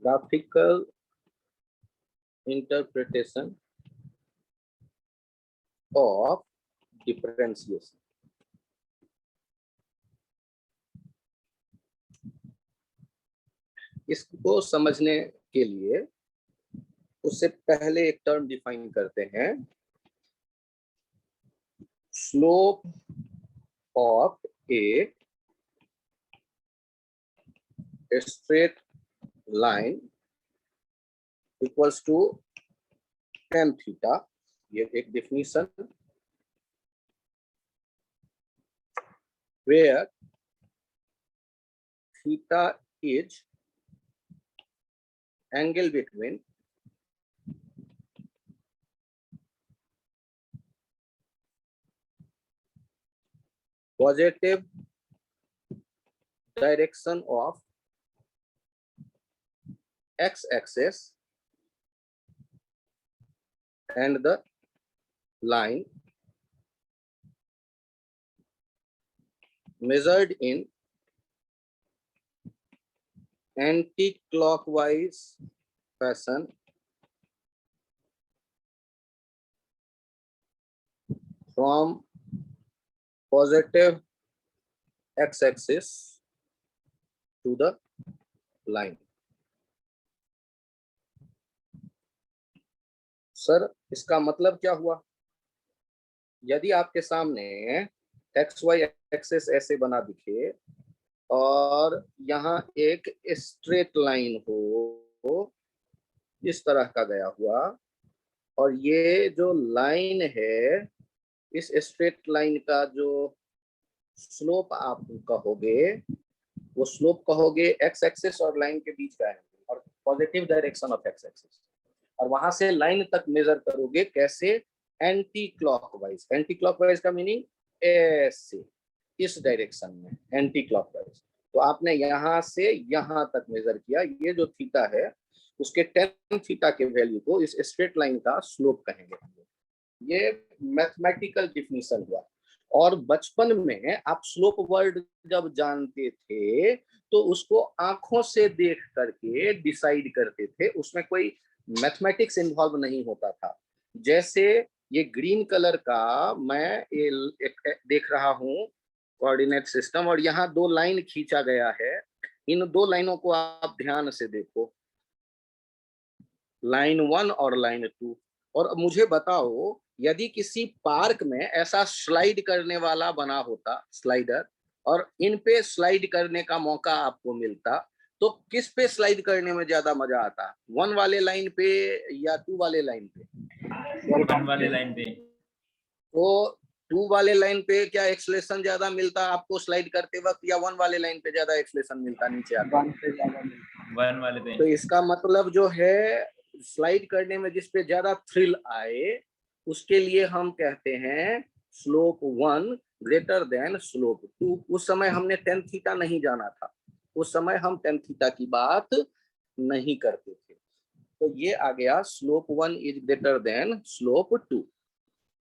graphical interpretation of differentiation. इसको समझने के लिए उससे पहले एक टर्म डिफाइन करते हैं, slope of a straight line equals to tan theta. ये एक definition, where theta is angle between positive direction of x-axis and the line measured in anti-clockwise fashion from positive x-axis to the line. Sir इसका मतलब क्या हुआ? यदि आपके सामने x Y access ऐसे बना दिखे और यहाँ एक स्ट्रेट लाइन हो इस तरह का गया हुआ, और ये जो लाइन है इस स्ट्रेट लाइन का जो स्लोप आप कहोगे वो स्लोप कहोगे एक्स एक्सिस और लाइन के बीच का है और positive direction of x axis, और वहां से लाइन तक मेजर करोगे कैसे? Anti clockwise. एंटी क्लॉकवाइज का मीनिंग ऐसे, इस डायरेक्शन में एंटी क्लॉकवाइज। तो आपने यहाँ से यहाँ तक मेजर किया, ये जो थीटा है उसके tan थीटा के वैल्यू को इस स्ट्रेट लाइन का स्लोप कहेंगे। ये मैथमेटिकल डिफिनीशन हुआ। और बचपन में आप स्लोप वर्ड जब जानते थे तो उसको आंखों से देख करके डिसाइड करते थे, उसमें कोई मैथमेटिक्स इन्वॉल्व नहीं होता था। जैसे ये ग्रीन कलर का मैं देख रहा हूँ कोऑर्डिनेट सिस्टम, और यहाँ दो लाइन खींचा गया है। इन दो लाइनों को आप ध्यान से देखो, लाइन 1 और लाइन 2। और मुझे बताओ यदि किसी पार्क में ऐसा स्लाइड करने वाला बना होता, स्लाइडर, और इन पे स्लाइड करने का मौका आपको मिलता तो किस पे स्लाइड करने में ज्यादा मजा आता? 1 वाले लाइन पे या 2 वाले लाइन पे? 1 वाले लाइन पे। तो 2 वाले लाइन पे क्या एक्सलेशन ज्यादा मिलता आपको स्लाइड करते वक्त, या 1 वाले लाइन पे ज्यादा एक्सलेशन मिलता नीचे आते? 1 वाले पे। तो इसका मतलब जो है स्लाइड करने में जिस पे ज्यादा थ्रिल आए उसके लिए हम कहते हैं स्लोप 1 ग्रेटर देन स्लोप 2। उस समय हमने tan थीटा नहीं जाना था, उस समय हम tan थीटा की बात नहीं करते थे। तो ये आ गया slope 1 is greater then slope 2।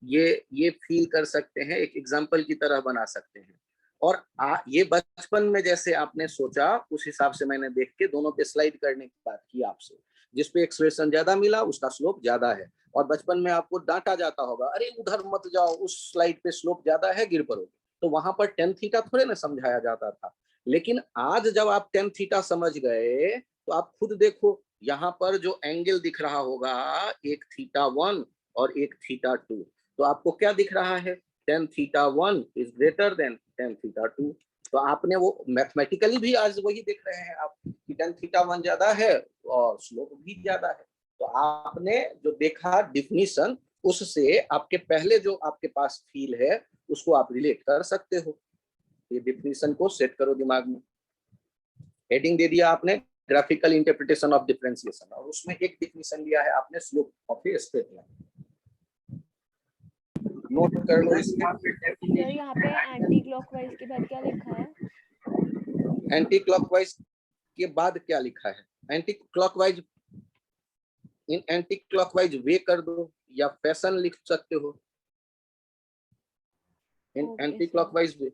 ये फील कर सकते हैं, एक एग्जांपल की तरह बना सकते हैं। और ये बचपन में जैसे आपने सोचा उस हिसाब से मैंने देख के दोनों पे स्लाइड करने की बात की आपसे। जिस पे एक्सलेशन ज्यादा मिला उसका स्लोप ज्यादा है। और बचपन में आपको डांटा जाता होगा, अरे उधर मत जाओ, उस स्लाइड पे स्लोप ज्यादा है, गिर पड़ोगे। तो वहां पर tan थीटा थोड़े ना समझाया जाता था। लेकिन आज जब आप tan थीटा समझ गए तो आप खुद देखो, यहाँ पर जो एंगल दिख रहा होगा, एक θ1 और एक θ2, तो आपको क्या दिख रहा है? tan θ1 is greater than tan θ2। तो आपने वो मैथमेटिकली भी आज वही देख रहे हैं आप कि tan θ1 ज्यादा है और स्लोप भी ज्यादा है। तो आपने जो देखा डिफिनीशन, उससे आपके पहले जो आपके पास फील है उसको आप रिलेट कर सकते हो। ये डिफिनीशन को सेट करो दिमाग में। हेडिंग दे दिया आपने ग्राफिकल इंटरप्रिटेशन ऑफ डिफरेंशिएशन, और उसमें एक डिफिनीशन लिया है आपने slope of a straight line. Note कर लो सर यहाँ पे एंटी क्लॉकवाइज के बाद क्या लिखा है? एंटी क्लॉकवाइज के बाद क्या लिखा है? एंटी क्लॉकवाइज, इन एंटी क्लॉकवाइज वे कर दो या फैशन लिख सकते हो। इन एंटी क्लॉकवाइज वे।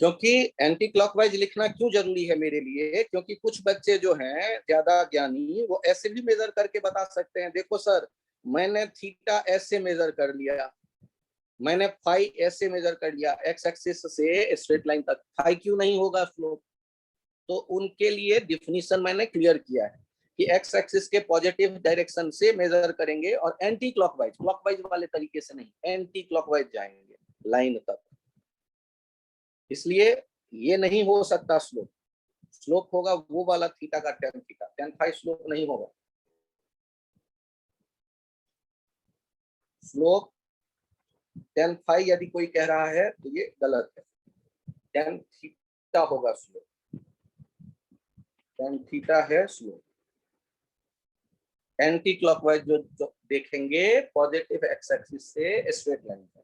क्योंकि एंटी क्लॉकवाइज लिखना क्यों जरूरी है मेरे लिए, क्योंकि कुछ बच्चे जो हैं ज्यादा ज्ञानी, वो ऐसे भी मेजर करके बता सकते हैं, देखो सर मैंने थीटा ऐसे मेजर कर लिया, मैंने फाई ऐसे मेजर कर लिया, एक्स एक्सिस से स्ट्रेट लाइन तक, फाई क्यों नहीं होगा स्लोप। तो उनके लिए डिफिनीशन मैंने क्लियर किया है कि एक्स एक्सिस के पॉजिटिव डायरेक्शन से मेजर करेंगे और एंटी क्लॉकवाइज, क्लॉकवाइज वाले तरीके से नहीं, एंटी क्लॉकवाइज जाएंगे लाइन तक। इसलिए ये नहीं हो सकता स्लोप, स्लोप होगा वो वाला थीटा का tan theta, tan phi slope नहीं होगा। स्लोप टेन फाई यदि कोई कह रहा है तो ये गलत है, टेन थीटा होगा स्लोप, टेन थीटा है स्लोप। एंटी क्लॉकवाइज जो देखेंगे पॉजिटिव एक्स एक्सिस से स्ट्रेट लाइन पर।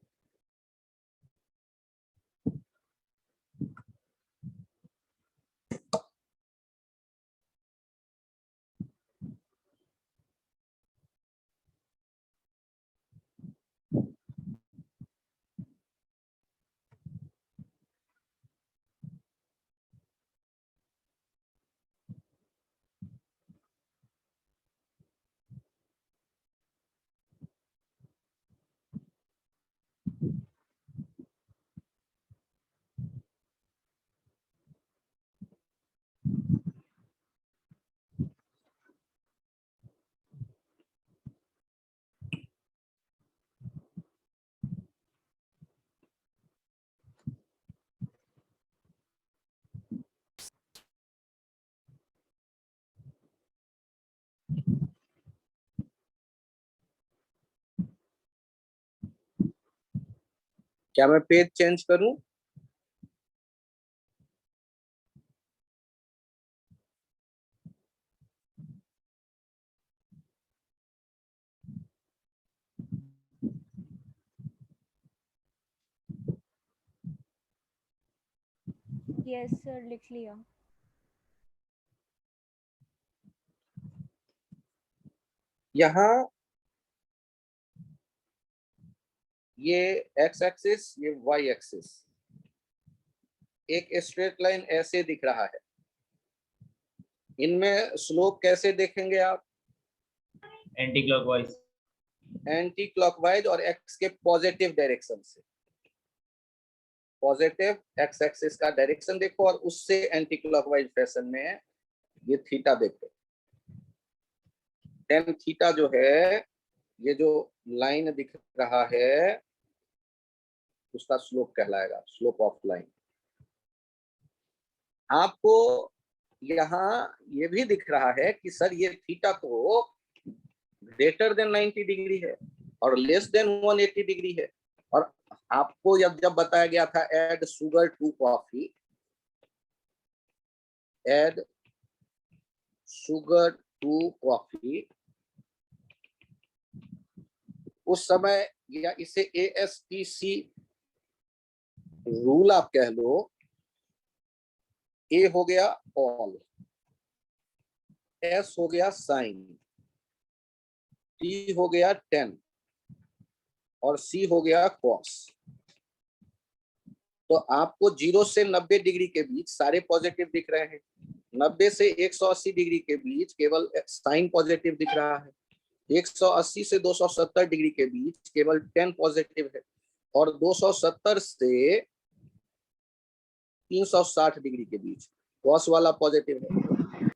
क्या मैं पेज चेंज करूं? यस सर, लिख लिया। यहाँ ये एक्स एक्सिस, ये वाई एक्सिस, एक स्ट्रेट लाइन ऐसे दिख रहा है, इनमें स्लोप कैसे देखेंगे आप? Anti clockwise. एंटी क्लॉकवाइज और एक्स के पॉजिटिव डायरेक्शन से, पॉजिटिव एक्स एक्सिस का डायरेक्शन देखो और उससे एंटी क्लॉकवाइज फैशन में ये थीटा देखो। टेन थीटा जो है, ये जो लाइन दिख रहा है उसका स्लोप कहलाएगा, स्लोप ऑफ लाइन। आपको यहाँ ये भी दिख रहा है कि सर ये थीटा तो ग्रेटर देन 90 डिग्री है और लेस देन 180 डिग्री है, और आपको जब बताया गया था add sugar to coffee, add sugar to coffee, उस समय या इसे ASTC रूल आप कह लो, ए हो गया ऑल, एस हो गया साइन, टी हो गया 10 और सी हो गया कॉस। तो आपको 0 से 90 डिग्री के बीच सारे पॉजिटिव दिख रहे हैं, 90 से 180 डिग्री के बीच केवल साइन पॉजिटिव दिख रहा है, 180 से 270 डिग्री के बीच केवल 10 पॉजिटिव है, और 270 से 360 डिग्री के बीच कॉस वाला पॉजिटिव है।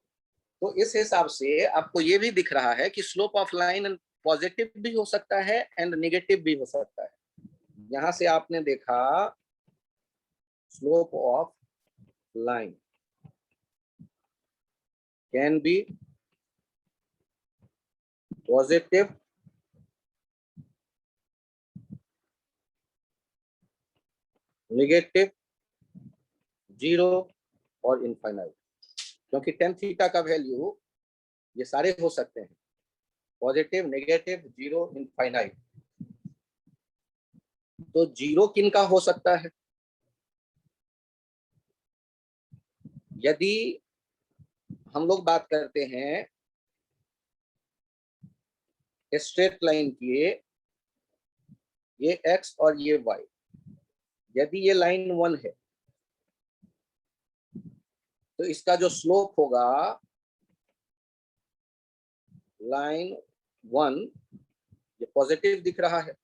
तो इस हिसाब से आपको ये भी दिख रहा है कि स्लोप ऑफ लाइन पॉजिटिव भी हो सकता है एंड नेगेटिव भी हो सकता है। यहां से आपने देखा slope of line can be positive, negative, 0 और इनफाइनाइट। क्योंकि टेन थीटा का वैल्यू ये सारे हो सकते हैं, पॉजिटिव, नेगेटिव, 0, इनफाइनाइट। तो 0 किन का हो सकता है? यदि हम लोग बात करते हैं स्ट्रेट लाइन की, ये x और ये y, यदि ये लाइन 1 है तो इसका जो स्लोप होगा लाइन 1, ये पॉजिटिव दिख रहा है।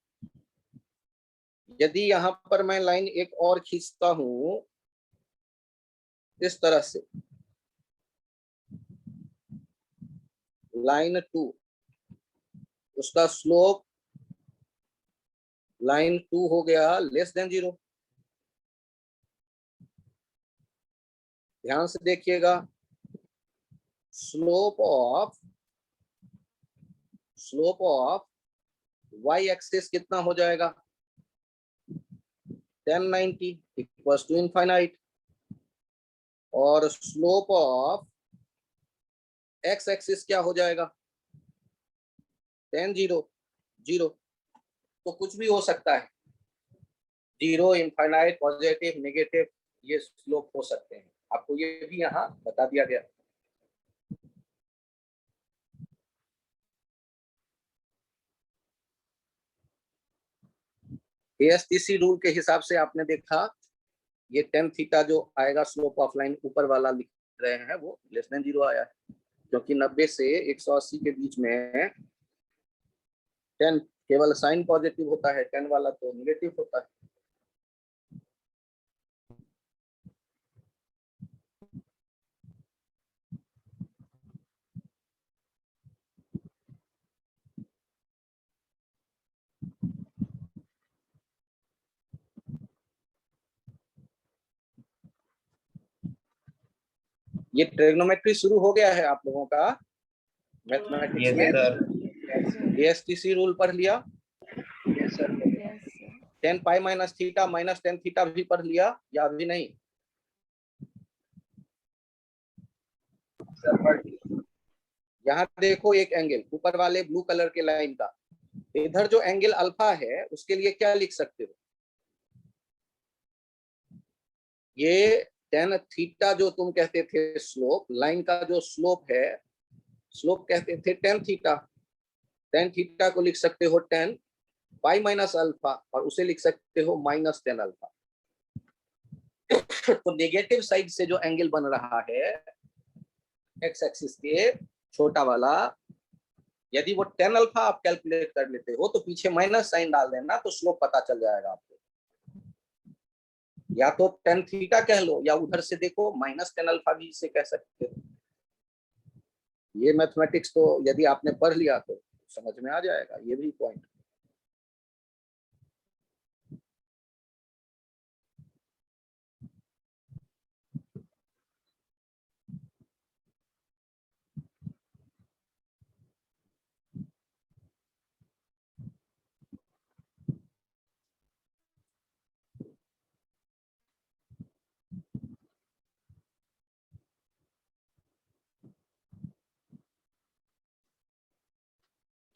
यदि यहां पर मैं लाइन एक और खींचता हूं इस तरह से, लाइन 2, उसका स्लोप लाइन 2 हो गया लेस देन 0। ध्यान से देखिएगा, स्लोप ऑफ वाई एक्सिस कितना हो जाएगा, 1090 इक्वल्स टू इनफाइनाइट, और स्लोप ऑफ एक्स एक्सिस क्या हो जाएगा, 10 0 0। तो कुछ भी हो सकता है, 0, इनफाइनाइट, पॉजिटिव, नेगेटिव, ये स्लोप हो सकते हैं। आपको ये भी यहाँ बता दिया गया। एएसटीसी रूल के हिसाब से आपने देखा, ये tan थीटा जो आएगा स्लोप ऑफ लाइन ऊपर वाला लिख रहे हैं वो लेस देन 0 आया है, क्योंकि 90 से 180 के बीच में tan केवल साइन पॉजिटिव होता है, tan वाला तो नेगेटिव होता है। ये ट्रिग्नोमेट्री शुरू हो गया है आप लोगों का मैथमेटिक्स यस में। सर। एएसटीसी रूल पढ़ लिया, yes sir. tan pi minus theta minus tan theta भी पढ़ लिया या अभी नहीं? यहाँ देखो एक एंगल ऊपर वाले ब्लू कलर के लाइन का, इधर जो एंगल अल्फा है उसके लिए क्या लिख सकते हो, ये tan थीटा जो तुम कहते थे स्लोप, लाइन का जो स्लोप है, स्लोप कहते थे tan थीटा, tan थीटा को लिख सकते हो tan पाई माइनस अल्फा, और उसे लिख सकते हो माइनस tan अल्फा। तो नेगेटिव साइड से जो एंगल बन रहा है एक्स एक्सिस के छोटा वाला, यदि वो tan अल्फा आप कैलकुलेट कर लेते हो तो पीछे माइनस साइन डाल देना तो स्लोप पता चल जाएगा आपको। या तो tan थीटा कह लो, या उधर से देखो माइनस tan अल्फा भी इसे कह सकते हो। ये मैथमेटिक्स तो यदि आपने पढ़ लिया तो समझ में आ जाएगा ये भी पॉइंट।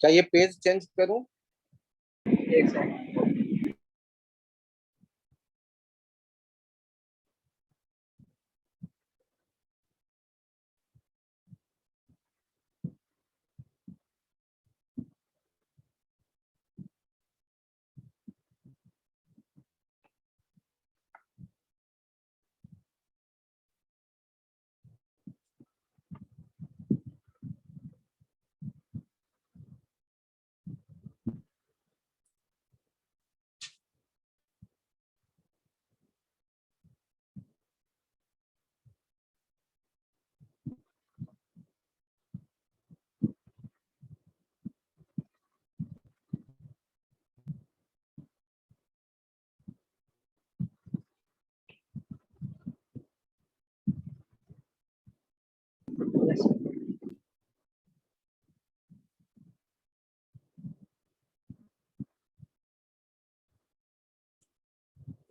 क्या ये पेज चेंज करूं? एक सेकंड।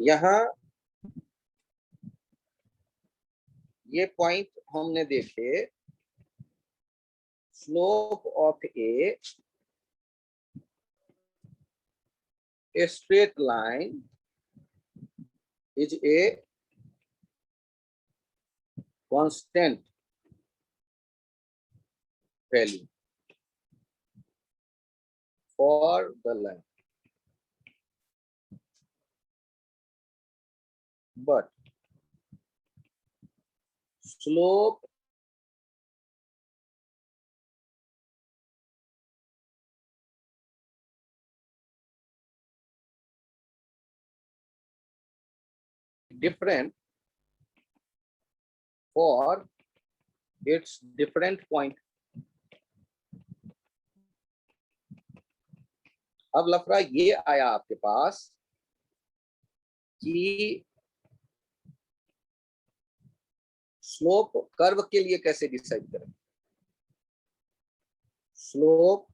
यहाँ ये पॉइंट हमने देखे, slope of a straight line is a constant value for the line, but slope different for its different point. अब लफड़ा ये आया आपके पास कि स्लोप कर्व के लिए कैसे डिसाइड करें। Slope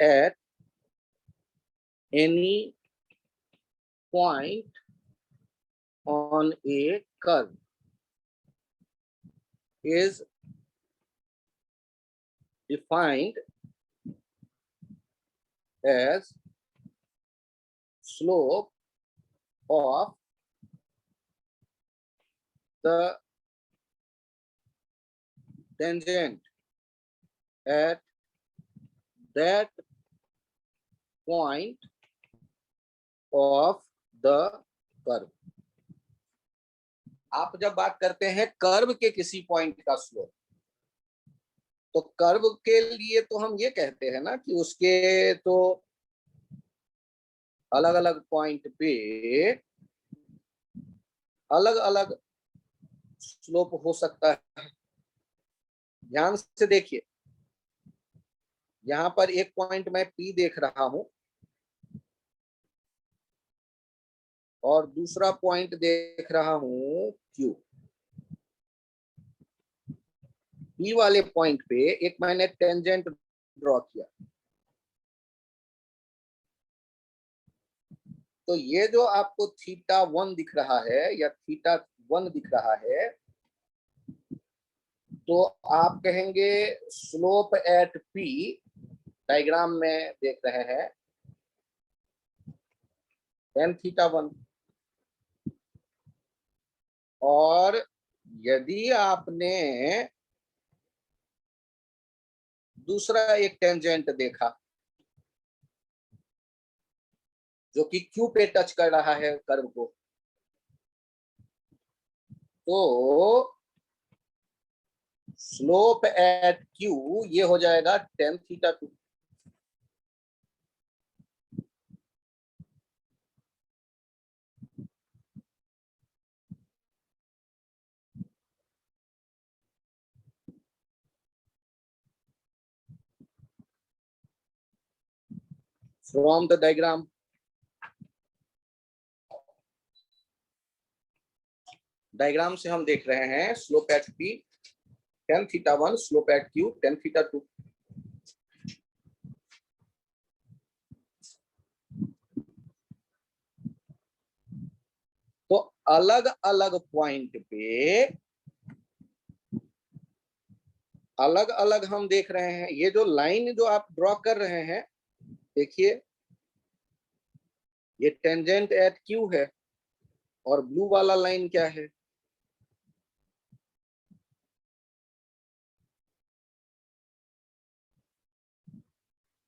at any point on a curve is defined as slope of the tangent at that point of the curve. आप जब बात करते हैं कर्व के किसी पॉइंट का स्लोप, तो कर्व के लिए तो हम ये कहते हैं ना कि उसके तो अलग अलग पॉइंट पे अलग अलग स्लोप हो सकता है। ध्यान से देखिए, यहां पर एक पॉइंट मैं P देख रहा हूं और दूसरा पॉइंट देख रहा हूं Q। P वाले पॉइंट पे एक मैंने टेंजेंट ड्रॉ किया, तो ये जो आपको θ1 दिख रहा है या θ1 दिख रहा है, तो आप कहेंगे स्लोप एट P, डायग्राम में देख रहे हैं tan θ1। और यदि आपने दूसरा एक टेंजेंट देखा जो कि Q पे टच कर रहा है कर्व को, तो स्लोप एट Q ये हो जाएगा tan θ2। From the diagram, diagram से हम देख रहे हैं slope at P tan θ1, slope at Q tan θ2। तो अलग अलग पॉइंट पे अलग अलग हम देख रहे हैं। ये जो लाइन जो आप ड्रॉ कर रहे हैं, देखिए ये टेंजेंट एट Q है और ब्लू वाला लाइन क्या है,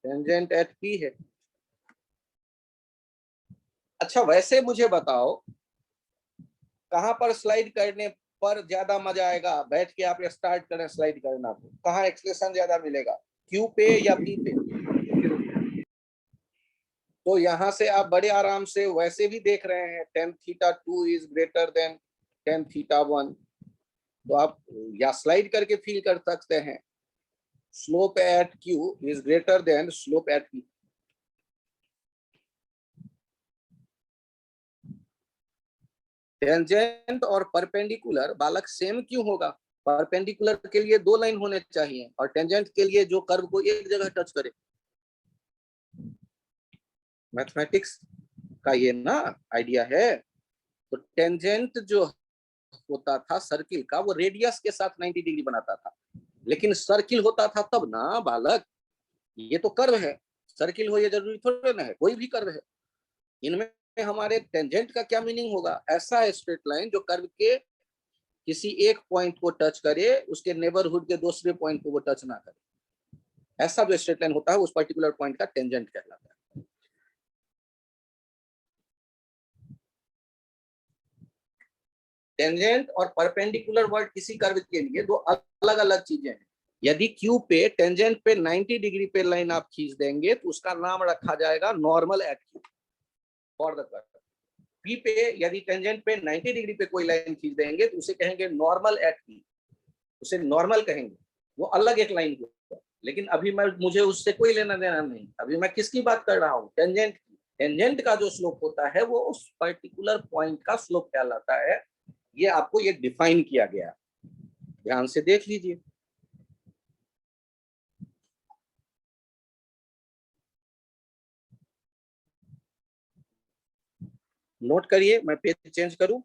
टेंजेंट एट P है। अच्छा, वैसे मुझे बताओ कहां पर स्लाइड करने पर ज्यादा मजा आएगा? बैठ के आप स्टार्ट करें स्लाइड करना, तो कहां एक्सलेशन ज्यादा मिलेगा, Q पे या P पे? तो यहां से आप बड़े आराम से वैसे भी देख रहे हैं tan θ2 is greater than tan θ1, तो आप या स्लाइड करके फील कर सकते हैं slope at Q is greater then slope at P। Tangent और परपेंडिकुलर बालक सेम क्यों होगा? परपेंडिकुलर के लिए दो लाइन होने चाहिए और टेंजेंट के लिए जो कर्व को एक जगह टच करे। मैथमेटिक्स का ये ना आइडिया है। तो टेंजेंट जो होता था सर्किल का, वो रेडियस के साथ 90 डिग्री बनाता था, लेकिन सर्किल होता था तब ना बालक। ये तो कर्व है, सर्किल हो ये जरूरी थोड़ा ना है, कोई भी कर्व है। इनमें हमारे टेंजेंट का क्या मीनिंग होगा? ऐसा स्ट्रेट लाइन जो कर्व के किसी एक पॉइंट को टच करे, उसके नेबरहुड के दूसरे पॉइंट को वो टच ना करे। ऐसा जो स्ट्रेट लाइन होता है उस पर्टिकुलर पॉइंट का टेंजेंट कहलाता है। टेंजेंट और परपेंडिकुलर वर्ड किसी कर्व के लिए दो अलग अलग चीजें हैं। यदि क्यू पे टेंजेंट पे 90 डिग्री पे लाइन आप खींच देंगे तो उसका नाम रखा जाएगा normal at Q for the curve. P पे यदि टेंजेंट पे 90 डिग्री पे कोई लाइन खींच देंगे तो उसे कहेंगे नॉर्मल एट पी, उसे नॉर्मल कहेंगे, वो अलग एक लाइन होगा। लेकिन अभी मुझे उससे कोई लेना देना नहीं, अभी मैं किसकी बात कर रहा हूँ, टेंजेंट की। टेंजेंट का जो स्लोप होता है वो उस पर्टिकुलर पॉइंट का स्लोप कहलाता है। ये आपको ये डिफाइन किया गया, ध्यान से देख लीजिए। नोट करिए, मैं पेज चेंज करूं।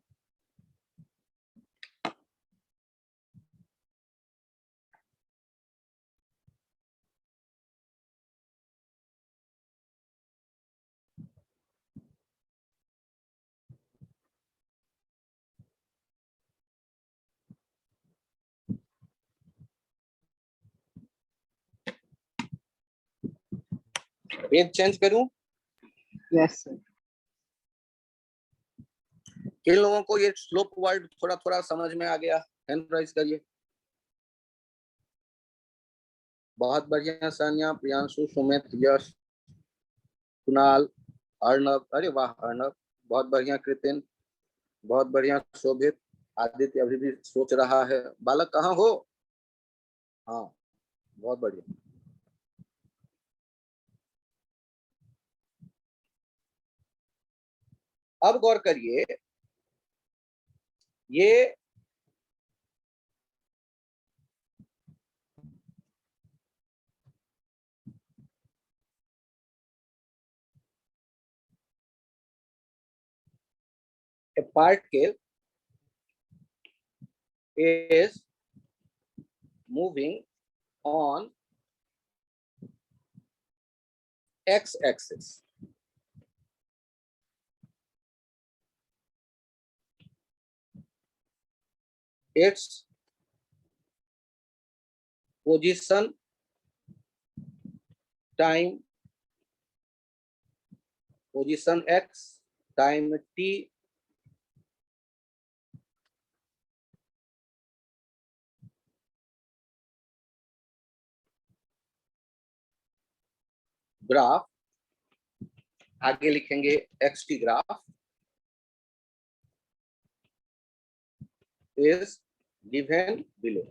पेज चेंज करूं। Yes sir. किन लोगों को ये स्लोप वर्ड थोड़ा थोड़ा समझ में आ गया, हैंड राइज करिए। बहुत बढ़िया, सानिया, प्रियांशु, सुमित, यश, कुणाल, अर्णव, अरे वाह अर्णव, बहुत बढ़िया। कृतिन, बहुत बढ़िया। शोभित, आदित्य अभी भी सोच रहा है। बालक कहाँ हो? हाँ, बहुत बढ़िया। अब गौर करिए, ये a particle is moving on x-axis. Its position, time, position x, time t, graph, आगे लिखेंगे xt graph, is given below.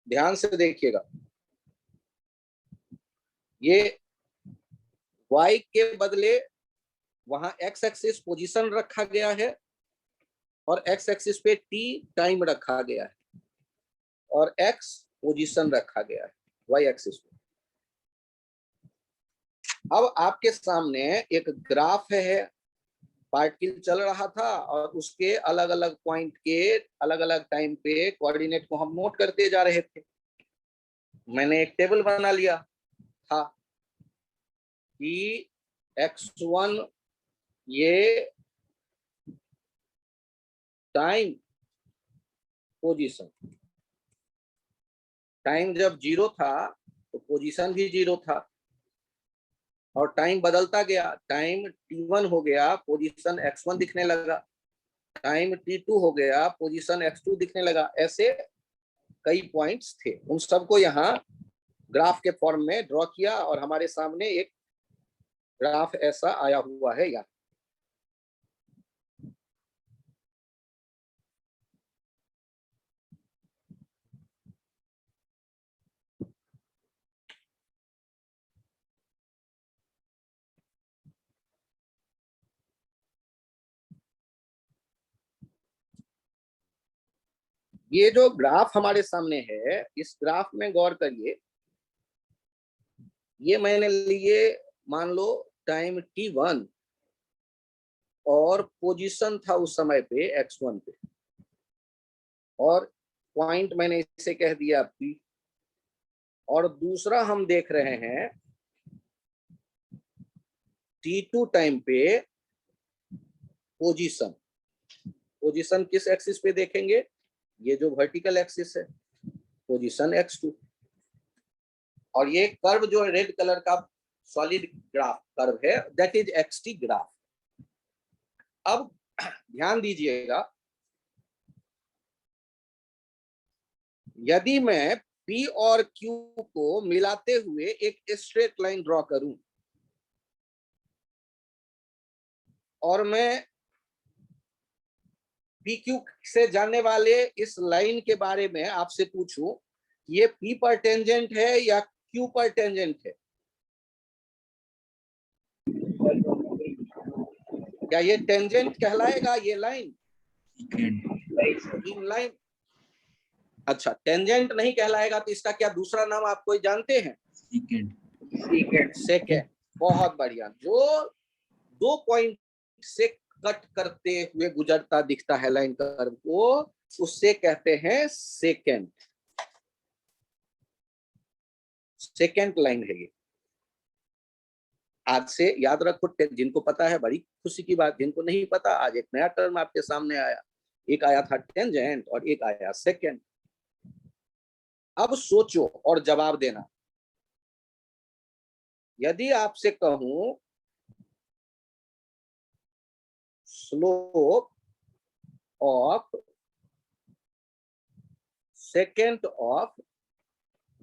ध्यान से देखिएगा, ये y के बदले वहां x एक्सिस पोजीशन रखा गया है और x एक्सिस पे t टाइम रखा गया है और x पोजीशन रखा गया है y एक्सिस पे। अब आपके सामने एक ग्राफ है, पार्टिकल चल रहा था और उसके अलग अलग पॉइंट के अलग अलग टाइम पे कोऑर्डिनेट को हम नोट करते जा रहे थे। मैंने एक टेबल बना लिया था कि x1 ये टाइम पोजीशन, टाइम जब 0 था तो पोजीशन भी 0 था और टाइम बदलता गया, टाइम t1 हो गया, पोजीशन x1 दिखने लगा, टाइम t2 हो गया, पोजीशन x2 दिखने लगा। ऐसे कई पॉइंट्स थे, उन सबको यहाँ ग्राफ के फॉर्म में ड्रॉ किया और हमारे सामने एक ग्राफ ऐसा आया हुआ है यहाँ। ये जो ग्राफ हमारे सामने है, इस ग्राफ में गौर करिए, ये मैंने लिए मान लो टाइम t1 और पोजीशन था उस समय पे x1 पे और पॉइंट मैंने इसे कह दिया p, और दूसरा हम देख रहे हैं t2 टाइम पे पोजीशन। पोजीशन किस एक्सिस पे देखेंगे? ये जो वर्टिकल एक्सिस है, पोजीशन x2। और ये कर्व जो रेड कलर का सॉलिड ग्राफ कर्व है, दैट इज xt ग्राफ। अब ध्यान दीजिएगा, यदि मैं P और Q को मिलाते हुए एक स्ट्रेट लाइन ड्रॉ करूं और मैं PQ से जाने वाले इस लाइन के बारे में आपसे पूछूं कि ये P पर टेंजेंट है या Q पर टेंजेंट है, क्या ये टेंजेंट कहलाएगा ये लाइन? इन लाइन, अच्छा टेंजेंट नहीं कहलाएगा तो इसका क्या दूसरा नाम आप कोई जानते हैं? सेकेंड। बहुत बढ़िया। जो 2 पॉइंट से कट करते हुए गुजरता दिखता है लाइन कर्व को, उससे कहते हैं सेकेंड। सेकेंड लाइन है ये। आज से याद रखो, जिनको पता है बड़ी खुशी की बात, जिनको नहीं पता आज एक नया टर्म आपके सामने आया। एक आया था टेंजेंट और एक आया सेकेंड। अब सोचो और जवाब देना। यदि आपसे कहूं slope of second of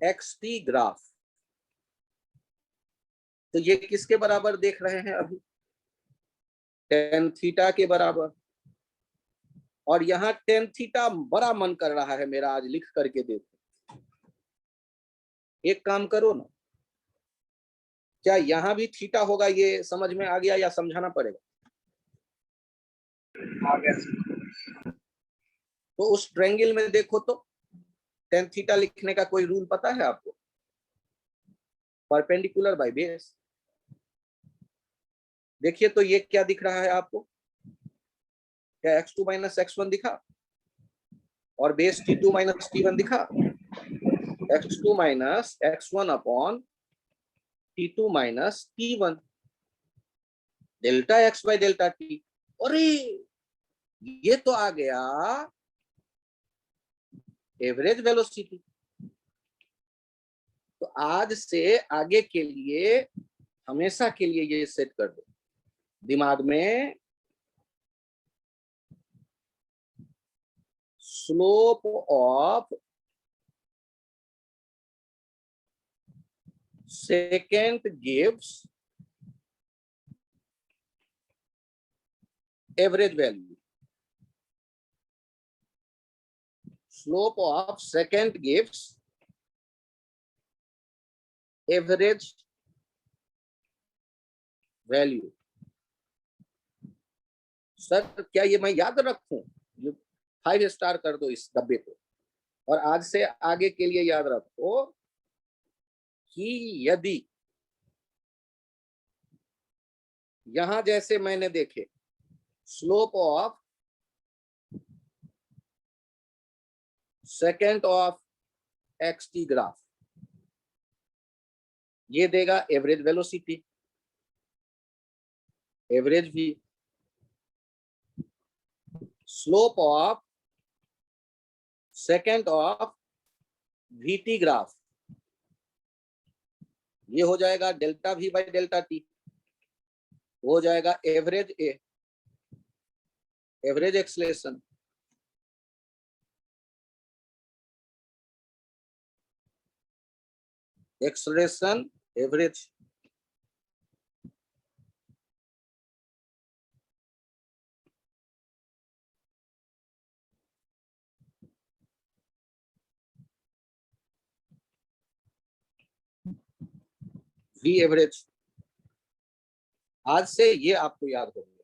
XT graph, तो ये किसके बराबर देख रहे हैं अभी? tan थीटा के बराबर। और यहाँ tan थीटा बड़ा मन कर रहा है मेरा आज लिख करके देखो। एक काम करो ना, क्या यहाँ भी थीटा होगा? ये समझ में आ गया या समझाना पड़ेगा? तो उस ट्रायंगल में देखो तो tan थीटा लिखने का कोई रूल पता है आपको? Perpendicular by base. देखिए तो ये क्या दिख रहा है आपको? क्या x2 माइनस x1 दिखा और बेस t2 माइनस t1 दिखा? x2 minus x1 upon t2 minus t1, delta x by delta t। अरे ये तो आ गया एवरेज वेलोसिटी। तो आज से आगे के लिए हमेशा के लिए ये सेट कर दो दिमाग में, slope of second gives average value. Slope of second gives average value. Sir क्या ये मैं याद रखूं? 5 स्टार कर दो इस डब्बे को। और आज से आगे के लिए याद रखो कि यदि यहां जैसे मैंने देखे slope of second of XT graph, ये देगा एवरेज वेलोसिटी, एवरेज भी। Slope of second of VT graph, ये हो जाएगा delta V by delta T, हो जाएगा average A, average acceleration. Acceleration average. V average. आज से ये आपको याद होगा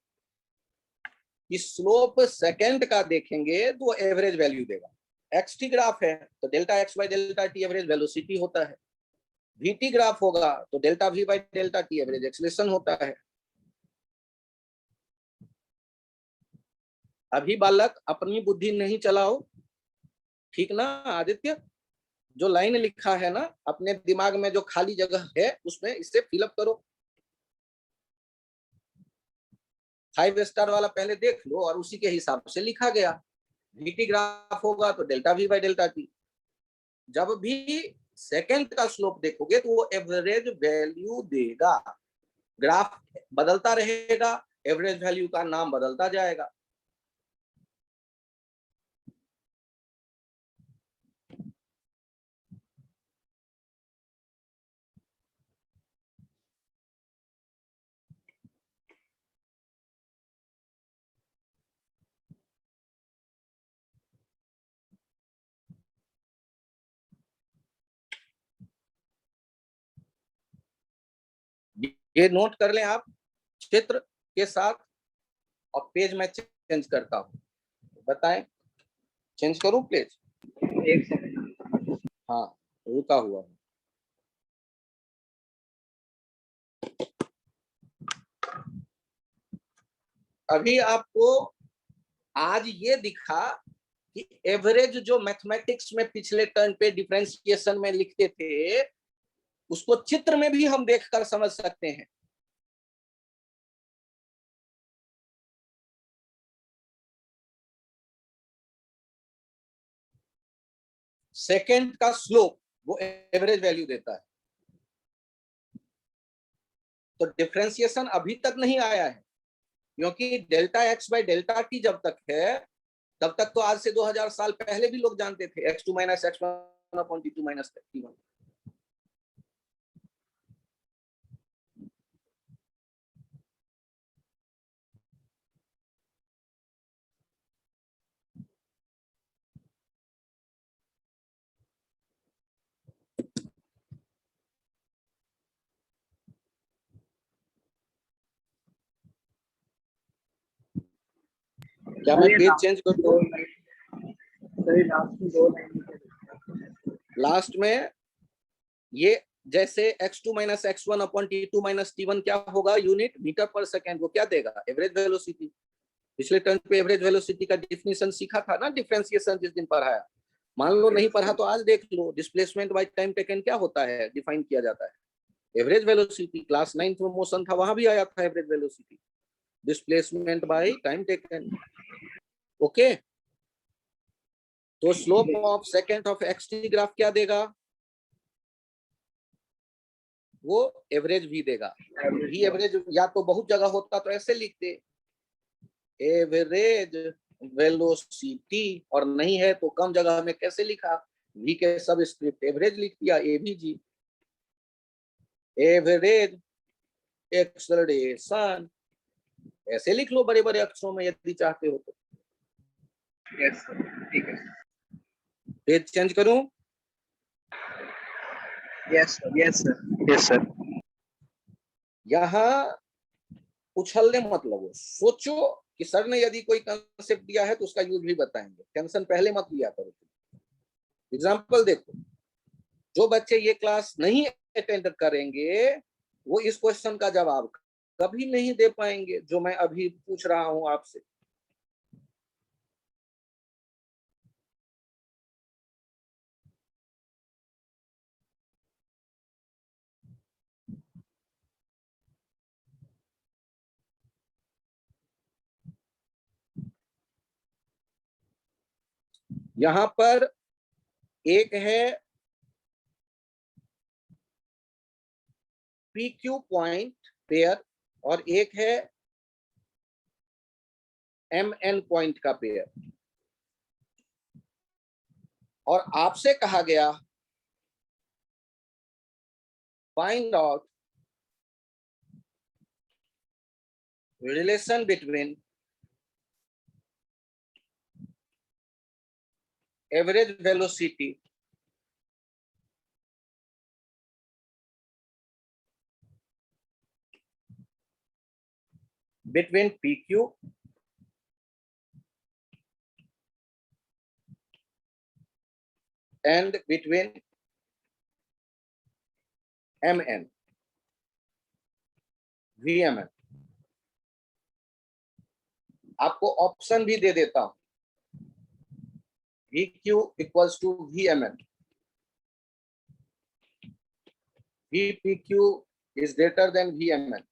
कि स्लोप सेकेंड का देखेंगे तो एवरेज वैल्यू देगा। XT ग्राफ है तो delta x by delta T average velocity होता है। VT ग्राफ होगा तो delta V by delta T average acceleration होता है। अभी बालक अपनी बुद्धि नहीं चलाओ, ठीक ना आदित्य? जो लाइन लिखा है ना, अपने दिमाग में जो खाली जगह है उसमें इससे फिलअप करो। 5 स्टार वाला पहले देख लो और उसी के हिसाब से लिखा गया। VT ग्राफ होगा तो delta V by delta T. जब भी सेकेंड का स्लोप देखोगे तो वो एवरेज वैल्यू देगा। ग्राफ बदलता रहेगा, एवरेज वैल्यू का नाम बदलता जाएगा। ये नोट कर लें आप चित्र के साथ, और पेज में चेंज करता हूं, बताएं चेंज करूं पेज? एक सेकंड। हाँ रुका हुआ है। अभी आपको आज ये दिखा कि एवरेज जो मैथमेटिक्स में पिछले टर्म पे डिफरेंशिएशन में लिखते थे, उसको चित्र में भी हम देखकर समझ सकते हैं। सेकेंड का स्लोप वो एवरेज वैल्यू देता है। तो डिफरेंशिएशन अभी तक नहीं आया है, क्योंकि delta X by delta T जब तक है, तब तक तो आज से 2000 साल पहले भी लोग जानते थे x2 minus x1 upon t2 minus t1। क्या मैं पेज चेंज कर दूं? लास्ट में ये जैसे x2 minus x1 upon t2 minus t1 क्या होगा? यूनिट मीटर पर सेकेंड। वो क्या देगा? Average velocity. पिछले टर्म पे एवरेज वेलोसिटी का डिफिनेशन सीखा था ना, डिफरेंशिएशन जिस दिन पढ़ाया। मान लो नहीं पढ़ा तो आज देख लो। डिस्प्लेसमेंट बाय टाइम टेकन क्या होता है, डिफाइन किया जाता है एवरेज वेलोसिटी। क्लास 9th में मोशन था, वहां भी आया था average velocity, displacement by time taken. Okay, तो slope of second of x t graph क्या देगा? वो एवरेज भी देगा। भी एवरेज या तो बहुत जगह होता तो ऐसे लिखते एवरेज वेलोसिटी, और नहीं है तो कम जगह में कैसे लिखा? वी के सब स्क्रिप्ट एवरेज लिख दिया, एवीजी, एवरेज एक्सेलरेशन, ऐसे लिख लो बड़े बड़े अक्षरों में यदि चाहते हो तो। यस सर, ठीक है। पेज चेंज करूं? Yes sir, yes sir, yes sir. यहाँ उछलने मत लगो, सोचो कि सर ने यदि कोई कंसेप्ट दिया है तो उसका यूज भी बताएंगे। टेंशन पहले मत लिया करो। एग्जाम्पल देखो, जो बच्चे ये क्लास नहीं अटेंड करेंगे वो इस क्वेश्चन का जवाब कभी नहीं दे पाएंगे जो मैं अभी पूछ रहा हूं आपसे। यहां पर एक है पी क्यू पॉइंट पेयर और एक है एम एन पॉइंट का पेयर, और आपसे कहा गया find out relation between average velocity between PQ and between MN, VMN। आपको ऑप्शन भी दे देता हूं, VQ equals to VMN, VPQ is greater than VMN,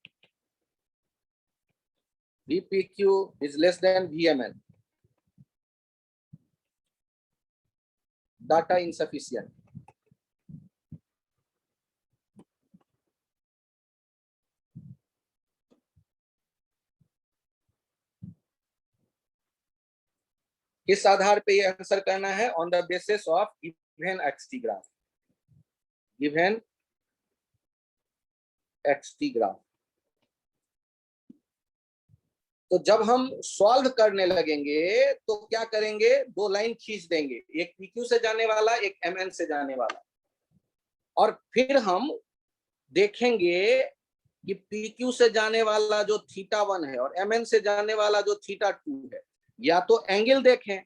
VPQ is less than VMN, data insufficient। किस आधार पे ये आंसर करना है? On the basis of given XT graph, given XT graph. तो जब हम सॉल्व करने लगेंगे तो क्या करेंगे? दो लाइन खींच देंगे, एक PQ से जाने वाला, एक MN से जाने वाला, और फिर हम देखेंगे कि PQ से जाने वाला जो θ1 है और MN से जाने वाला जो θ2 है, या तो एंगल देखें,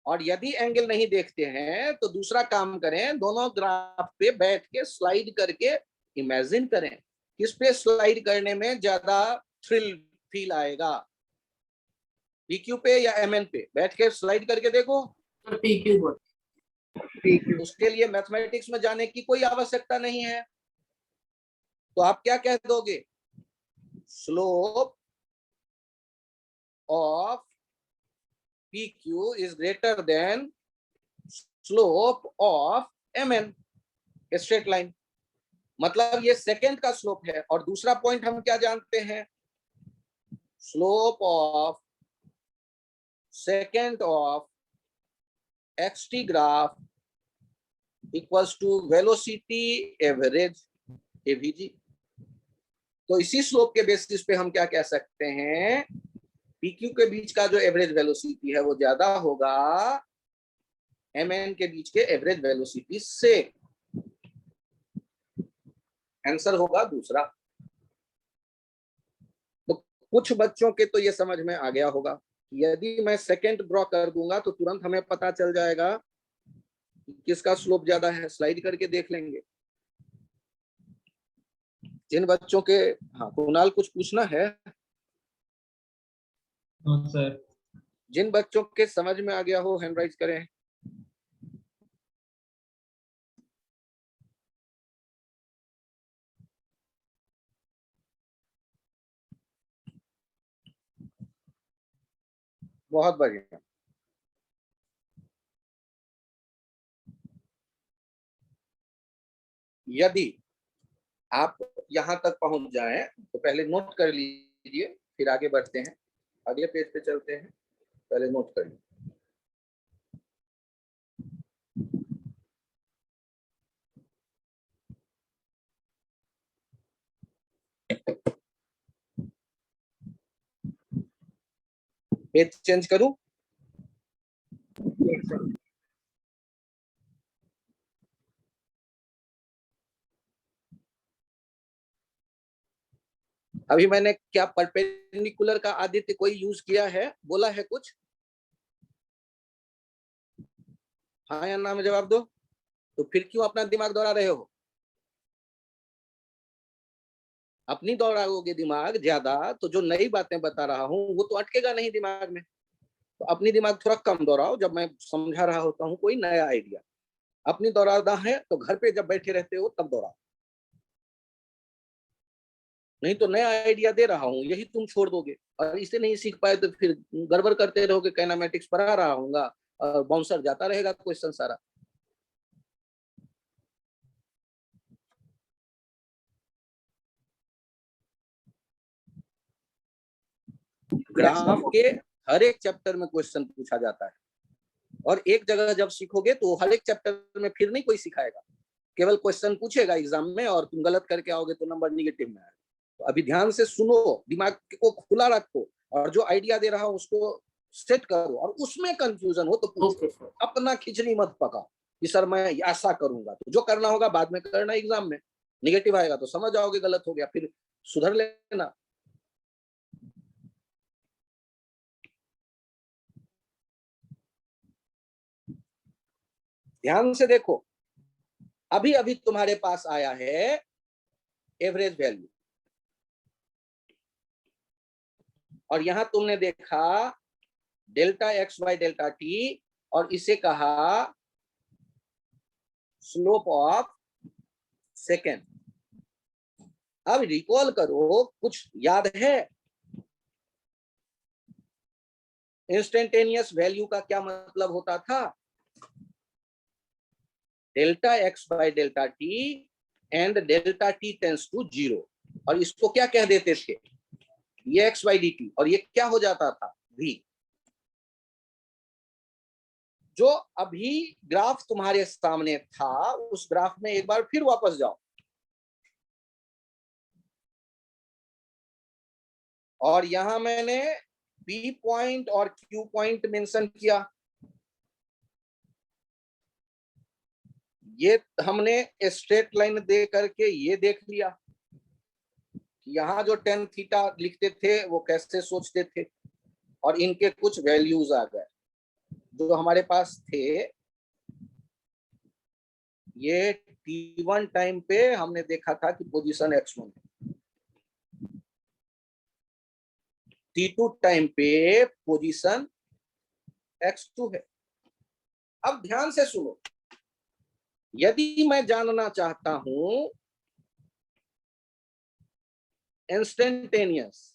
और यदि एंगल नहीं देखते हैं तो दूसरा काम करें, दोनों ग्राफ पे बैठ के स्लाइड करके इमेजिन करें किस पे स्लाइड करने में ज्यादा थ्रिल फील आएगा, PQ पे या MN पे। बैठ के स्लाइड करके देखो। PQ बोल। PQ उसके लिए मैथमेटिक्स में जाने की कोई आवश्यकता नहीं है। तो आप क्या कह दोगे, slope of PQ is greater then slope of MN, straight line. मतलब ये सेकंड का स्लोप है। और दूसरा पॉइंट हम क्या जानते हैं, slope of second of XT graph equals to velocity average AVG। तो इसी स्लोप के बेसिस पे हम क्या कह सकते हैं, PQ के बीच का जो एवरेज वेलोसिटी है वो ज्यादा होगा MN के बीच के एवरेज वेलोसिटी से। आंसर होगा दूसरा। तो कुछ बच्चों के तो ये समझ में आ गया होगा, यदि मैं सेकंड ड्रॉ कर दूंगा तो तुरंत हमें पता चल जाएगा कि किसका स्लोप ज्यादा है, स्लाइड करके देख लेंगे। जिन बच्चों के, हाँ कुणाल कुछ पूछना है, सर जिन बच्चों के समझ में आ गया हो हैंड राइज करें। बहुत बढ़िया। यदि आप यहां तक पहुंच जाएं तो पहले नोट कर लीजिए, फिर आगे बढ़ते हैं, अगले पेज पे चलते हैं। पहले नोट कर लीजिए। पेज चेंज करूं? yes sir अभी मैंने क्या परपेंडिकुलर का आदित्य कोई यूज किया है, बोला है कुछ? हाँ या ना में जवाब दो। तो फिर क्यों अपना दिमाग दौड़ा रहे हो? अपनी दौड़ाओगे दिमाग ज्यादा तो जो नई बातें बता रहा हूँ वो तो अटकेगा नहीं दिमाग में। तो अपनी दिमाग थोड़ा कम दौड़ाओ जब मैं समझा रहा होता हूँ कोई नया आइडिया। अपनी दौड़ाना है तो घर पे जब बैठे रहते हो तब दौड़ाओ, नहीं तो नया आइडिया दे रहा हूँ यही तुम छोड़ दोगे, और इसे नहीं सीख पाए तो फिर गड़बड़ करते रहोगे। काइनेमेटिक्स पढ़ा रहा हूँ और बाउंसर जाता रहेगा क्वेश्चन सारा। ग्राफ के हर एक चैप्टर में क्वेश्चन पूछा जाता है, और एक जगह जब सीखोगे तो हर एक चैप्टर में फिर नहीं कोई सिखाएगा, केवल क्वेश्चन पूछेगा एग्जाम में और तुम गलत करके आओगे तो नंबर निगेटिव में आएगा। तो अभी ध्यान से सुनो, दिमाग को खुला रखो, और जो आइडिया दे रहा हूं उसको सेट करो, और उसमें कंफ्यूजन हो तो पूछो। अपना खिचड़ी मत पकाओ कि सर मैं ऐसा करूंगा। तो जो करना होगा बाद में करना, एग्जाम में निगेटिव आएगा तो समझ आओगे गलत हो गया, फिर सुधर लेना। ध्यान से देखो, अभी अभी तुम्हारे पास आया है एवरेज वैल्यू, और यहां तुमने देखा delta X by delta T, और इसे कहा स्लोप ऑफ सेकेंड। अब रिकॉल करो, कुछ याद है इंस्टेंटेनियस वैल्यू का क्या मतलब होता था? Delta X by delta T and delta T tends to 0, और इसको क्या कह देते थे, ये एक्स बाई डी टी, और ये क्या हो जाता था, v। जो अभी ग्राफ तुम्हारे सामने था उस ग्राफ में एक बार फिर वापस जाओ, और यहां मैंने P पॉइंट और Q पॉइंट मेंशन किया। ये हमने स्ट्रेट लाइन दे करके ये देख लिया, कि यहाँ जो टेन थीटा लिखते थे वो कैसे सोचते थे, और इनके कुछ वैल्यूज आ गए जो हमारे पास थे। ये T1 टाइम पे हमने देखा था कि पोजीशन x1, T2 टाइम पे पोजीशन x2 है। अब ध्यान से सुनो, यदि मैं जानना चाहता हूं इंस्टेंटेनियस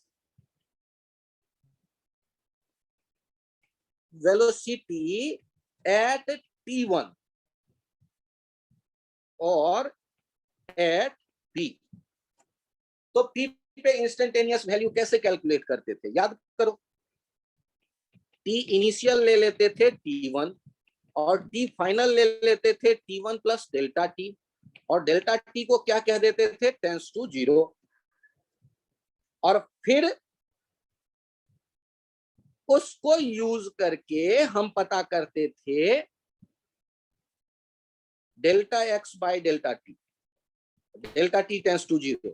वेलोसिटी एट T1 और एट P, तो P पे इंस्टेंटेनियस वैल्यू कैसे कैलकुलेट करते थे? याद करो, T इनिशियल ले लेते थे T1 और T फाइनल ले लेते थे T1 प्लस डेल्टा T, और डेल्टा T को क्या कह देते थे? Tends to 0। और फिर उसको यूज करके हम पता करते थे delta x by delta T, delta T tends to 0,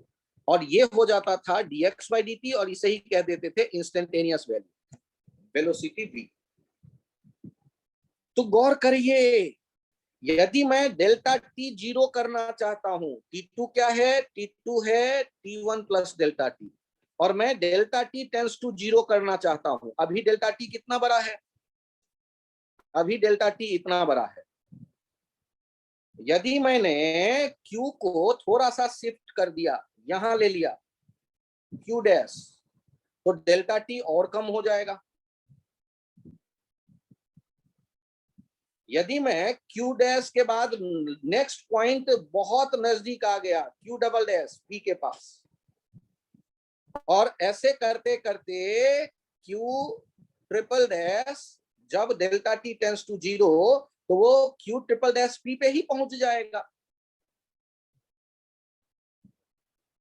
और ये हो जाता था dx बाय dt, और इसे ही कह देते थे इंस्टेंटेनियस वैल्यू, वेलोसिटी v। तो गौर करिए, यदि मैं डेल्टा T 0 करना चाहता हूं, T2 क्या है? T2 है T1 प्लस डेल्टा T, और मैं डेल्टा T टेंस टू 0 करना चाहता हूं। अभी डेल्टा T कितना बड़ा है? अभी डेल्टा T इतना बड़ा है। यदि मैंने Q को थोड़ा सा शिफ्ट कर दिया, यहां ले लिया Q डैश, तो डेल्टा T और कम हो जाएगा। यदि मैं Q डैश के बाद नेक्स्ट पॉइंट बहुत नजदीक आ गया, Q डबल डैश P के पास, और ऐसे करते करते Q ट्रिपल डैश, जब डेल्टा T टेंस टू 0, तो वो Q ट्रिपल डैश P पे ही पहुंच जाएगा।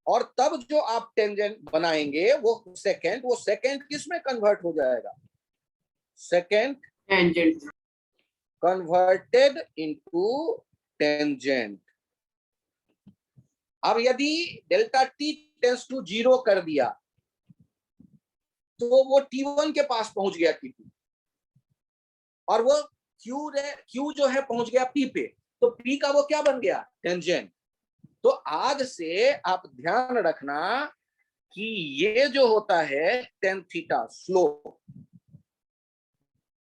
और तब जो आप टेंजेंट बनाएंगे वो सेकेंड किस में कन्वर्ट हो जाएगा? Second tangent. Converted into tangent. अब यदि डेल्टा T टेंस टू 0 कर दिया, तो वो T1 के पास पहुंच गया T2, और वो Q जो है पहुंच गया P पे, तो P का वो क्या बन गया? टेंजेंट। तो आज से आप ध्यान रखना कि ये जो होता है टेन थीटा,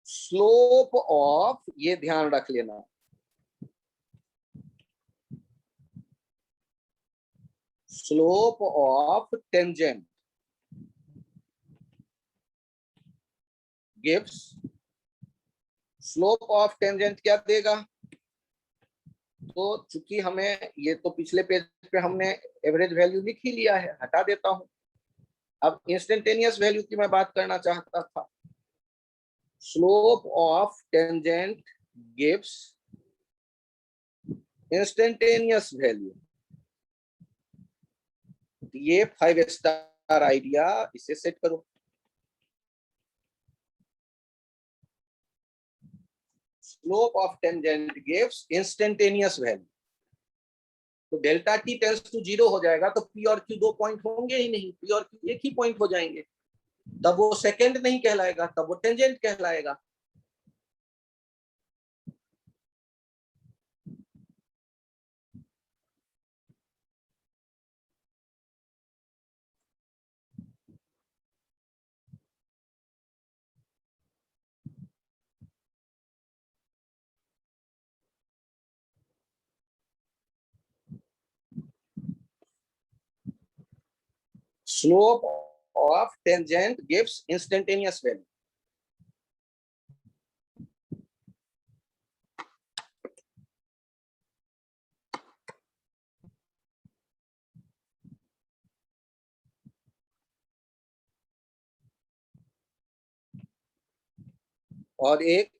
स्लोप ऑफ, ये ध्यान रख लेना, slope of tangent gives, slope of tangent क्या देगा? तो चूंकि हमें ये तो पिछले पेज पे हमने एवरेज वैल्यू लिख ही लिया है, हटा देता हूं। अब इंस्टेंटेनियस वैल्यू की मैं बात करना चाहता था। Slope of tangent gives instantaneous value. ये 5 स्टार आइडिया, इसे सेट करो। Slope of tangent gives instantaneous value. तो डेल्टा T टेंस टू 0 हो जाएगा, तो P और Q 2 पॉइंट होंगे ही नहीं, P और Q एक ही पॉइंट हो जाएंगे। तब वो सेकेंड नहीं कहलाएगा, तब वो टेंजेंट कहलाएगा। Slope of tangent gives instantaneous value. और एक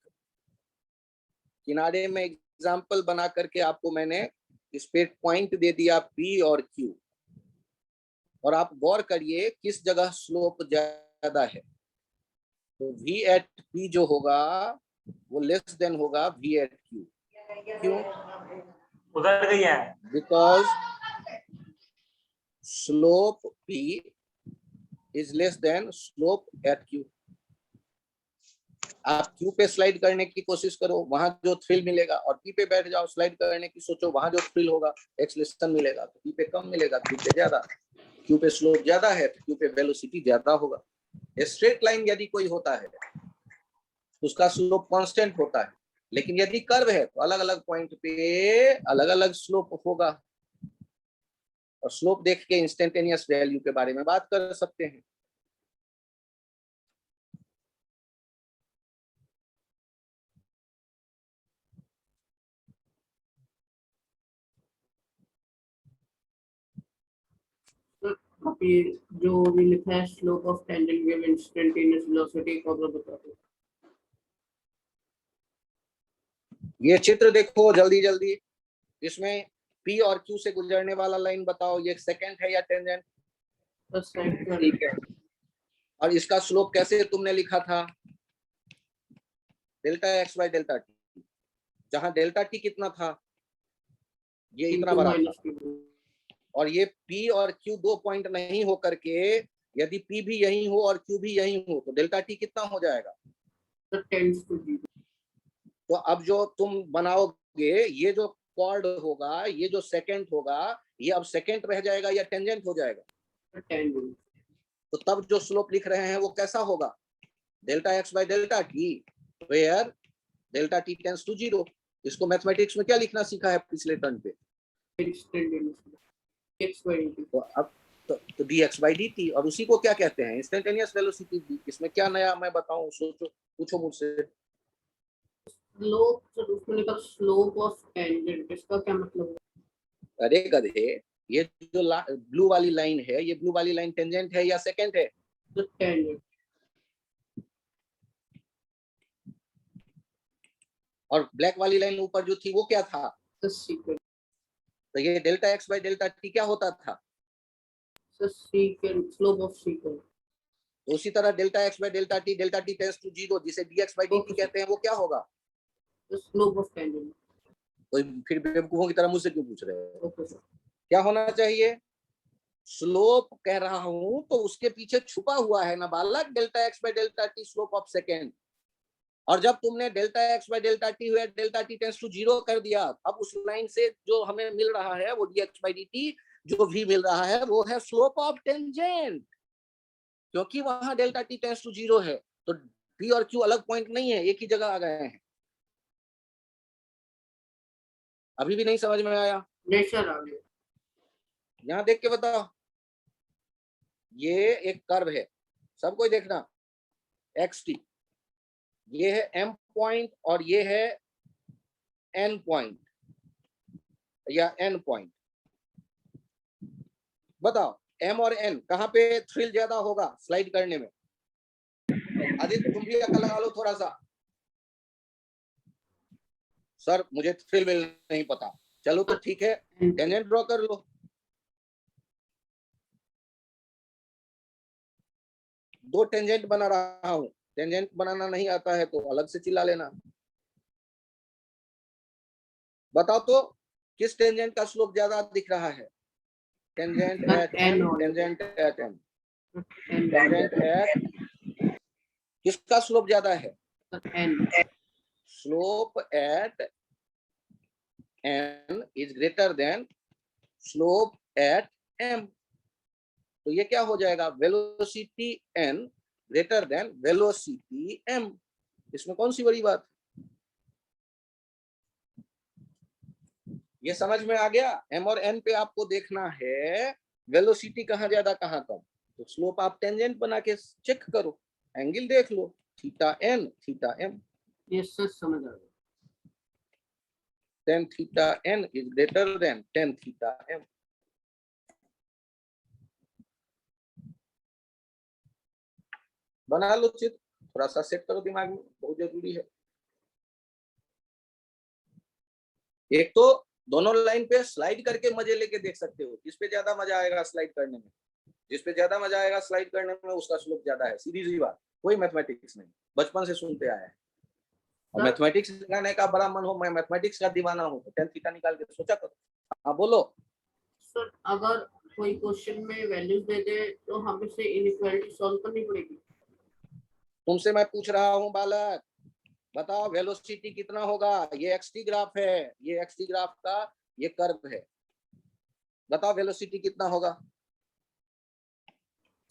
किनारे में एग्जाम्पल बना करके आपको मैंने इस पे पॉइंट दे दिया P और Q, और आप गौर करिए किस जगह स्लोप ज्यादा है। तो V एट P जो होगा वो लेस देन होगा V एट Q। क्यों? उधर गई है because slope P is less than slope at Q. आप Q पे स्लाइड करने की कोशिश करो, वहां जो थ्रिल मिलेगा, और P पे बैठ जाओ स्लाइड करने की सोचो, वहां जो थ्रिल होगा एक्सेलरेशन मिलेगा, तो P पे कम मिलेगा, Q पे ज्यादा। Q पे स्लोप ज्यादा है तो Q पे वेलोसिटी ज्यादा होगा। स्ट्रेट लाइन यदि कोई होता है तो उसका स्लोप कांस्टेंट होता है, लेकिन यदि कर्व है तो अलग अलग पॉइंट पे अलग अलग स्लोप होगा, और स्लोप देख के इंस्टेंटेनियस वैल्यू के बारे में बात कर सकते हैं। ये जो भी लिखा है slope of tangent give instantaneous velocity का बता दो। ये चित्र देखो जल्दी जल्दी, इसमें P और Q से गुजरने वाला लाइन बताओ, ये सेकंड है या टेंजेंट? ठीक है। और इसका स्लोप कैसे तुमने लिखा था? Delta X by delta T, जहां डेल्टा टी कितना था? ये इतना बड़ा था। और ये P और Q दो पॉइंट नहीं हो करके, यदि P भी यही हो और Q भी यही हो तो डेल्टा टी कितना हो जाएगा? तो अब जो तुम बनाओगे, ये जो कॉर्ड होगा, ये जो सेकंड होगा, ये अब सेकंड रह जाएगा या टेंजेंट हो जाएगा? टेंजेंट। तो तब जो स्लोप लिख रहे हैं वो कैसा होगा? Delta X by delta T, where delta T tends to 0। इसको मैथमेटिक्स में क्या लिखना सीखा है पिछले टर्न पे? तो अब तो dx by dt, और उसी को क्या कहते हैं? Instantaneous velocity. इसमें क्या नया मैं बताऊं? सोचो, पूछो मुझसे। स्लोप ऑफ टेंजेंट, इसका क्या मतलब है? अरे गधे, ये जो ब्लू वाली लाइन है, ये ब्लू वाली लाइन टेंजेंट है या सेकंड है? टेंजेंट। और ब्लैक वाली लाइन ऊपर जो थी वो क्या था? तो ये delta X by delta T क्या होता था? Slope of secant. तो उसी तरह delta X by delta T tends to 0, जिसे dx by dt कहते हैं, वो क्या होगा? Slope of tangent. तो फिर बेवकूफों की तरह मुझसे क्यों पूछ रहे हो? क्या होना चाहिए? स्लोप कह रहा हूं तो उसके पीछे छुपा हुआ है ना बालक, delta X by delta T slope of second. और जब तुमने delta X by delta T हुआ डेल्टा टी टेंड्स टू 0 कर दिया, अब उस लाइन से जो हमें मिल रहा है वो dx by dt जो भी मिल रहा है वो है स्लोप ऑफ टेंजेंट, क्योंकि वहां डेल्टा टी टेंड्स टू 0 है। तो P और Q अलग पॉइंट नहीं है, एक ही जगह आ गए हैं। अभी भी नहीं समझ में आया? यहाँ देख के बताओ, ये एक कर्व है, सब कोई देखना, एक्स टी, ये है M पॉइंट और ये है N पॉइंट या N पॉइंट। बताओ M और N कहाँ पे थ्रिल ज्यादा होगा स्लाइड करने में? आदित्य तुम भी अकल लगा लो थोड़ा सा। सर मुझे थ्रिल मिल नहीं पता, चलो तो ठीक है, टेंजेंट ड्रॉ कर लो। दो टेंजेंट बना रहा हूं, टेंजेंट बनाना नहीं आता है तो अलग से चिल्ला लेना। बताओ तो किस टेंजेंट का स्लोप ज्यादा दिख रहा है? Tangent at n, tangent at n, tangent at, किसका स्लोप ज्यादा है? Slope at n is greater than slope at m। तो ये क्या हो जाएगा? Velocity n greater than velocity m। इसमें कौन सी बड़ी बात? ये समझ में आ गया? m और n पे आपको देखना है वेलोसिटी कहाँ ज्यादा कहाँ कम। तो स्लोप आप टेंजेंट बना के चेक करो, एंगल देख लो, थीटा n थीटा m। ये समझ आ गया। tan theta n is greater than tan theta m। बना लो चित्र, थोड़ा सा सेट करो दिमाग में, बहुत जरूरी है। एक तो दोनों लाइन पे स्लाइड करके मजे लेके देख सकते हो, जिस पे ज्यादा मजा आएगा स्लाइड करने में, जिस पे ज्यादा मजा आएगा स्लाइड करने में उसका स्लोप ज्यादा है। सीधी सी बात, कोई मैथमेटिक्स नहीं, बचपन से सुनते आया है। और मैथमेटिक्स लगाने का बड़ा मन हो, मैं मैथमेटिक्स का दीवाना हूँ, तो tan थीटा निकाल के सोचा करो। हाँ बोलो सर, अगर कोई क्वेश्चन में वैल्यूज दे दे तो हमें से इनइक्वालिटी सॉल्व करनी पड़ेगी। तुमसे मैं पूछ रहा हूं बालक, बताओ वेलोसिटी कितना होगा? ये एक्सटी ग्राफ है, ये एक्सटी ग्राफ का ये कर्व है, बताओ वेलोसिटी कितना होगा?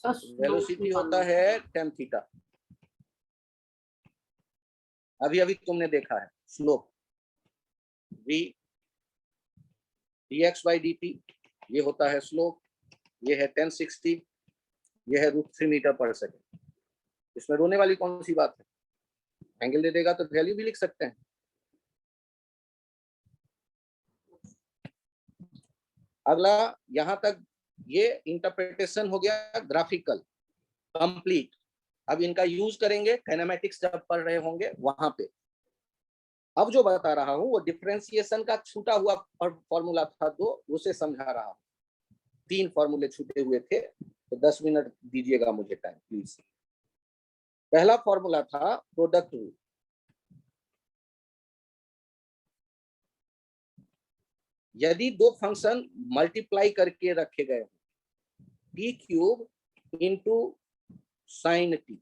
वेलोसिटी होता है tan थीटा। अभी अभी तुमने देखा है slope v dx by dt, ये होता है स्लोप, ये है 1060, ये है √3 मीटर पर सेकेंड। इसमें रोने वाली कौन सी बात है? एंगल दे देगा तो वैल्यू भी लिख सकते हैं। अगला, यहां तक ये इंटरप्रिटेशन हो गया ग्राफिकल कंप्लीट। अब इनका यूज करेंगे काइनेमेटिक्स जब पढ़ रहे होंगे वहां पे। अब जो बता रहा हूं वो डिफरेंशिएशन का छूटा हुआ फॉर्मूला था, दो उसे समझा रहा हूं। 3 फॉर्मूले छूटे हुए थे, तो 10 मिनट दीजिएगा मुझे टाइम प्लीज। पहला फॉर्मूला था प्रोडक्ट रूल। यदि दो फंक्शन मल्टीप्लाई करके रखे गए T cube into sine t,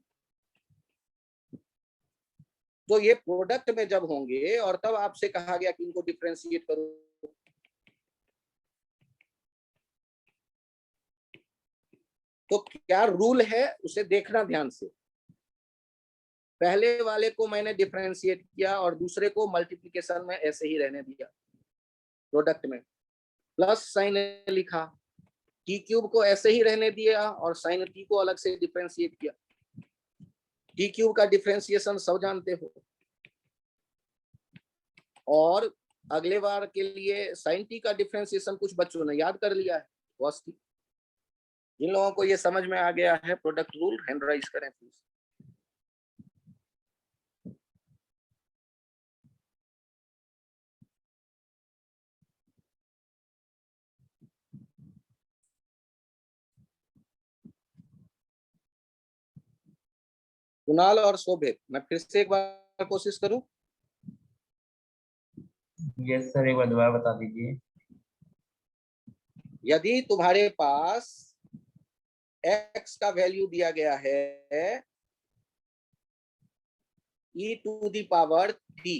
तो ये प्रोडक्ट में जब होंगे और तब आपसे कहा गया कि इनको डिफरेंशिएट करो, तो क्या रूल है उसे देखना ध्यान से। पहले वाले को मैंने डिफरेंशिएट किया और दूसरे को मल्टीप्लिकेशन में ऐसे ही रहने दिया, प्रोडक्ट में प्लस साइन लिखा, टी क्यूब को ऐसे ही रहने दिया और साइन टी को अलग से डिफरेंशिएट किया। टी क्यूब का डिफरेंशिएशन सब जानते हो, और अगले बार के लिए साइन टी का डिफरेंशिएशन कुछ बच्चों ने याद कर लिया है, कॉस टी। जिन लोगों को ये समझ में आ गया है प्रोडक्ट रूल, हैंड राइज करें प्लीज। कुणाल और शोभित, मैं फिर से एक बार कोशिश करूं। यस सर, एक बार दोबारा बता दीजिए। यदि तुम्हारे पास x का वैल्यू दिया गया है e to the power t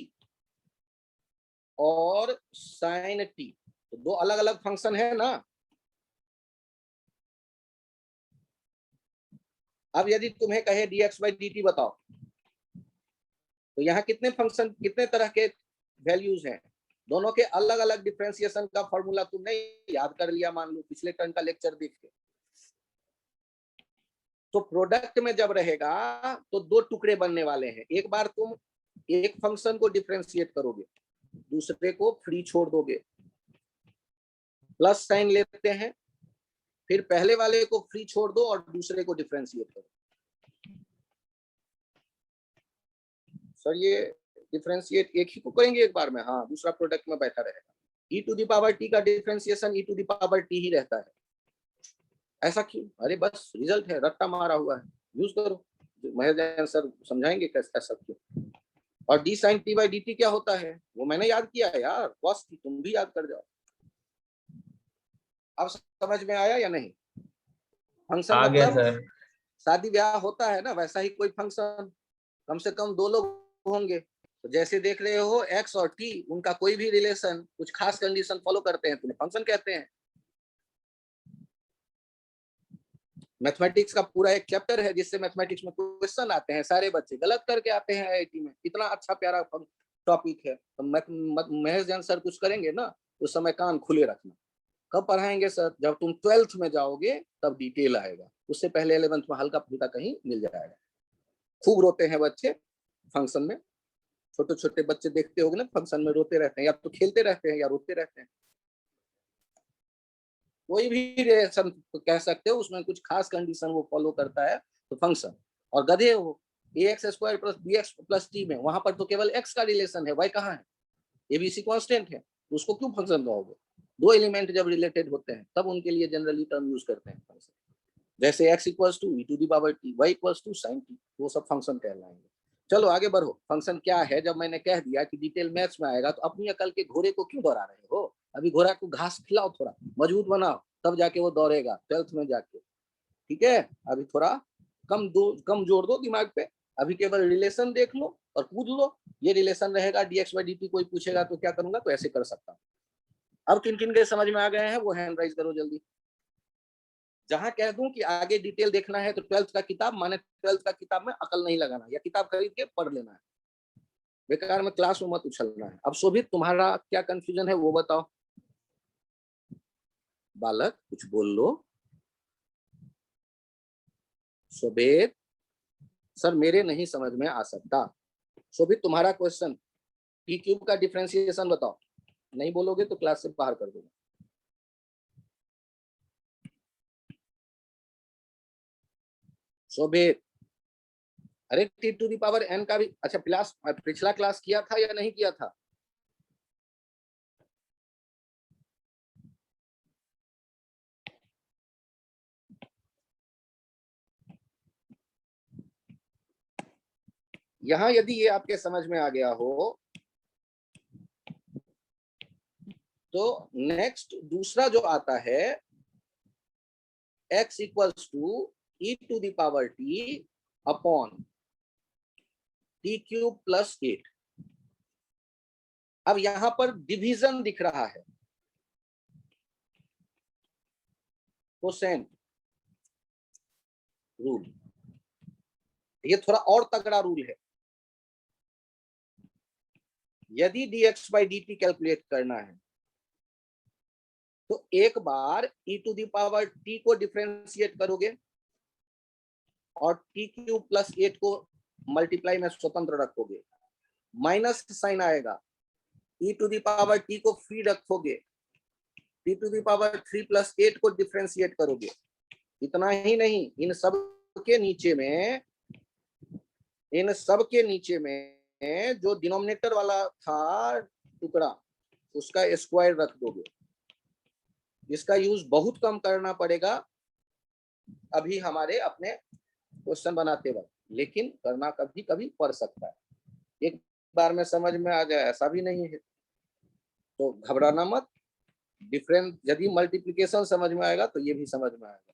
और साइन t, तो दो अलग अलग फंक्शन है ना। अब यदि तुम्हें कहे dx by dt बताओ, तो यहाँ कितने फंक्शन, कितने तरह के वैल्यूज हैं? दोनों के अलग अलग डिफरेंशिएशन का फॉर्मूला तुमने याद कर लिया, मान लो पिछले टर्म का लेक्चर देख के। तो प्रोडक्ट में जब रहेगा तो दो टुकड़े बनने वाले हैं। एक बार तुम एक फंक्शन को डिफरेंशिएट करोगे, दूसरे को फ्री छोड़ दोगे, प्लस साइन लेते हैं, फिर पहले वाले को फ्री छोड़ दो और दूसरे को डिफरेंशिएट करो। सर ये डिफरेंशिएट एक ही को करेंगे एक बार में? हाँ, दूसरा प्रोडक्ट में बैठा रहेगा। e to the power t का differentiation e to the power t ही रहता है। ऐसा क्यों? अरे बस रिजल्ट है, रट्टा मारा हुआ है, यूज करो। महेश सर समझाएंगे कैसे, ऐसा क्यों। और d sine t by d t क्या होता है वो मैंने याद किया है यार, कॉस की तुम भी याद कर जाओ। अब समझ में आया या नहीं? फंक्शन आ गया मतलब सर। शादी ब्याह होता है ना, वैसा ही कोई फंक्शन, कम से कम दो लोग होंगे। तो जैसे देख रहे हो एक्स और टी, उनका कोई भी रिलेशन कुछ खास कंडीशन फॉलो करते हैं, तुम्हें फंक्शन कहते हैं। मैथमेटिक्स का पूरा एक चैप्टर है जिससे मैथमेटिक्स में क्वेश्चन आते हैं, सारे बच्चे गलत करके आते हैं आईआईटी में। इतना अच्छा प्यारा टॉपिक है। तो महेश जैन सर कुछ करेंगे ना, उस समय कान खुले रखना। कब पढ़ाएंगे सर? जब तुम 12th में जाओगे तब डिटेल आएगा, उससे पहले 11th में हल्का फुल्का कहीं मिल जाएगा। खूब रोते हैं बच्चे फंक्शन में, छोटे छोटे बच्चे देखते होगे ना फंक्शन में, रोते रहते हैं, या तो खेलते रहते हैं या रोते रहते हैं। कोई भी रिलेशन कह सकते हो, उसमें कुछ खास कंडीशन वो फॉलो करता है तो फंक्शन। और गधे हो ax² plus bx plus t में, वहां पर तो केवल x का रिलेशन है, y कहाँ है? एबीसी कांस्टेंट है, तो उसको क्यों फंक्शन कहोगे? दो एलिमेंट जब रिलेटेड होते हैं तब उनके लिए जनरली टर्म यूज करते हैं फंक्शन। जैसे x equals to e to the power t, y equals to sin t, वो सब फंक्शन कहलाएंगे। चलो आगे बढ़ो। फंक्शन क्या है जब मैंने कह दिया कि डिटेल मैथ्स में आएगा, तो अपनी अकल के घोड़े को क्यों दौड़ा रहे हो? अभी घोड़ा को घास खिलाओ, थोड़ा मजबूत बनाओ, तब जाके वो दौड़ेगा 12th में जाके। ठीक है, अभी थोड़ा कम जोर दो दिमाग पे, अभी केवल रिलेशन देख लो और कूद लो। ये रिलेशन रहेगा dx by dt, कोई पूछेगा तो क्या करूंगा, तो ऐसे कर सकता हूँ। अब किन किन के समझ में आ गए हैं वो हैंड राइज करो जल्दी। जहां कह दूं कि आगे डिटेल देखना है तो 12th का किताब, माने 12th का किताब में अकल नहीं लगाना, या किताब खरीद के पढ़ लेना है, बेकार में क्लास में मत उछलना है। अब शोभित तुम्हारा क्या कंफ्यूजन है वो बताओ। बालक कुछ बोल लो। शोभित सर मेरे नहीं समझ में आ सकता। शोभित तुम्हारा क्वेश्चन, टी क्यूब का डिफरेंशिएशन बताओ। नहीं बोलोगे तो क्लास से बाहर कर दूंगा। शोभित, अरे t to the power n का भी, अच्छा पिछला क्लास किया था या नहीं किया था? यहां यदि ये आपके समझ में आ गया हो तो नेक्स्ट दूसरा जो आता है x equals to e to the power t upon t cube plus 8। अब यहां पर डिवीजन दिख रहा है, कोसेंट रूल। ये थोड़ा और तगड़ा रूल है। यदि dx by dt कैलकुलेट करना है तो एक बार e to the power t को डिफरेंशिएट करोगे और टी क्यूब प्लस 8 को मल्टीप्लाई में स्वतंत्र रखोगे, माइनस साइन आएगा। e to the power t को फ्री रखोगे, t to the power 3 plus 8 को डिफरेंशिएट करोगे। इतना ही नहीं, इन सब के नीचे में जो डिनोमिनेटर वाला था टुकड़ा, उसका स्क्वायर रख दोगे। इसका यूज बहुत कम करना पड़ेगा अभी हमारे अपने क्वेश्चन बनाते वक्त, लेकिन करना कभी कभी पड़ सकता है। एक बार में समझ में आ जाए ऐसा भी नहीं है, तो घबराना मत। डिफरेंस यदि मल्टीप्लिकेशन समझ में आएगा तो ये भी समझ में आएगा।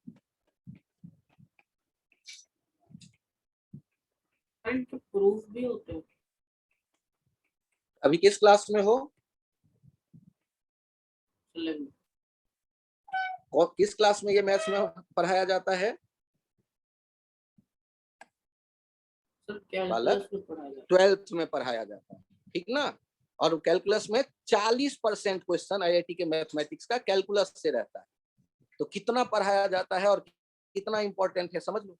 प्रूफ भी होते हैं। अभी किस क्लास में हो और किस क्लास में ये मैथ्स में पढ़ाया जाता है? बालक 12th में पढ़ाया जाता है, ठीक ना। और कैलकुलस में 40% क्वेश्चन आईआईटी के मैथमेटिक्स का कैलकुलस से रहता है। तो कितना पढ़ाया जाता है और कितना इंपॉर्टेंट है समझ लो।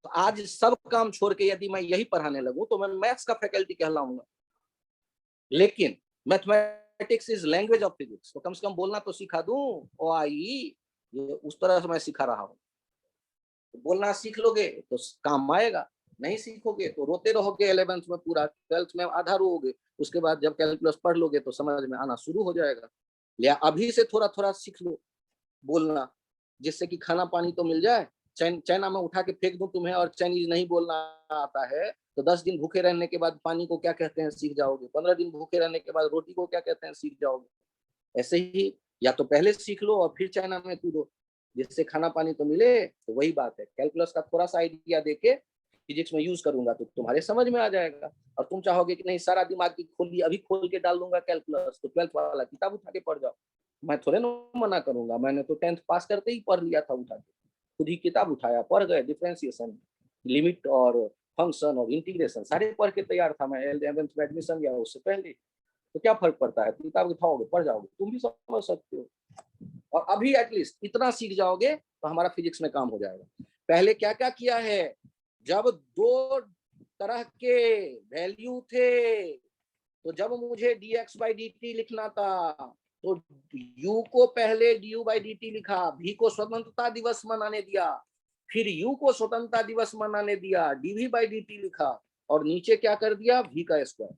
तो आज सब काम छोड़ के यदि मैं यही पढ़ाने लगूं तो मैं मैथ्स का फैकल्टी कहलाऊंगा। लेकिन mathematics is language of physics, तो कम से कम बोलना तो सिखा दूं। ओ आई, ये उस तरह से मैं सिखा रहा हूँ। तो बोलना सीख लोगे तो काम आएगा, नहीं सीखोगे तो रोते रहोगे 11th में, पूरा 12th में आधा रोओगे। उसके बाद जब कैलकुलस पढ़ लोगे तो समझ में आना शुरू हो जाएगा। या अभी से थोड़ा थोड़ा सीख लो बोलना, जिससे कि खाना पानी तो मिल जाए। चाइना में उठा के फेंक दूं तुम्हें और चाइनीज नहीं बोलना आता है तो 10 दिन भूखे रहने के बाद पानी को क्या कहते हैं सीख जाओगे, 15 दिन भूखे रहने के बाद रोटी को क्या कहते हैं सीख जाओगे। ऐसे ही या तो पहले सीख लो और फिर चाइना में कूदो, जिससे खाना पानी तो मिले। तो वही बात है, कैलकुलस का थोड़ा सा आइडिया देके फिजिक्स में यूज करूंगा तो तुम्हारे समझ में आ जाएगा। और तुम चाहोगे कि नहीं सारा दिमाग की खोली अभी खोल के डाल दूंगा कैलकुलस, तो 12th वाला किताब उठा के पढ़ जाओ। मैं थोड़े ना मना करूंगा, मैंने तो 10th पास करते ही पढ़ लिया था उठा के, खुद ही किताब उठाया पढ़ गए। डिफरेंशिएशन, लिमिट और फंक्शन और इंटीग्रेशन सारे पढ़ के तैयार था मैं 11th में एडमिशन लिया उससे पहले। तो क्या फर्क पड़ता है, किताब उठाओगे पढ़ जाओगे, तुम भी समझ सकते हो। और अभी एटलीस्ट इतना सीख जाओगे तो हमारा फिजिक्स में काम हो जाएगा। पहले क्या क्या किया है, जब दो तरह के वैल्यू थे, तो जब मुझे dx by dt लिखना था तो u को पहले du by dt लिखा, v को स्वतंत्रता दिवस मनाने दिया, फिर u को स्वतंत्रता दिवस मनाने दिया, dv by dt लिखा, और नीचे क्या कर दिया, v का स्क्वायर।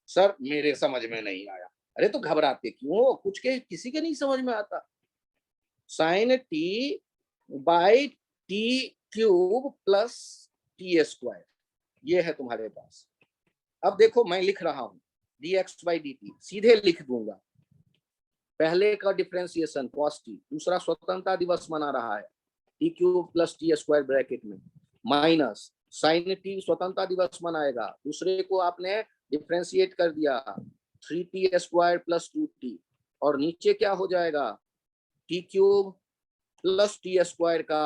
सर मेरे समझ में नहीं आया। अरे तो घबराते क्यों, कुछ के किसी के नहीं समझ में आता। Sine t by t cube plus t square, ये है तुम्हारे पास। अब देखो मैं लिख रहा हूं dx by dt, सीधे लिख दूंगा। पहले का डिफरेंशिएशन cos t, दूसरा स्वतंत्रता दिवस मना रहा है t cube plus t square bracket में, माइनस साइन टी स्वतंत्रता दिवस मनाएगा, दूसरे को आपने डिफरेंशिएट कर दिया 3t स्क्वायर प्लस 2t, और नीचे क्या हो जाएगा t cube plus t square का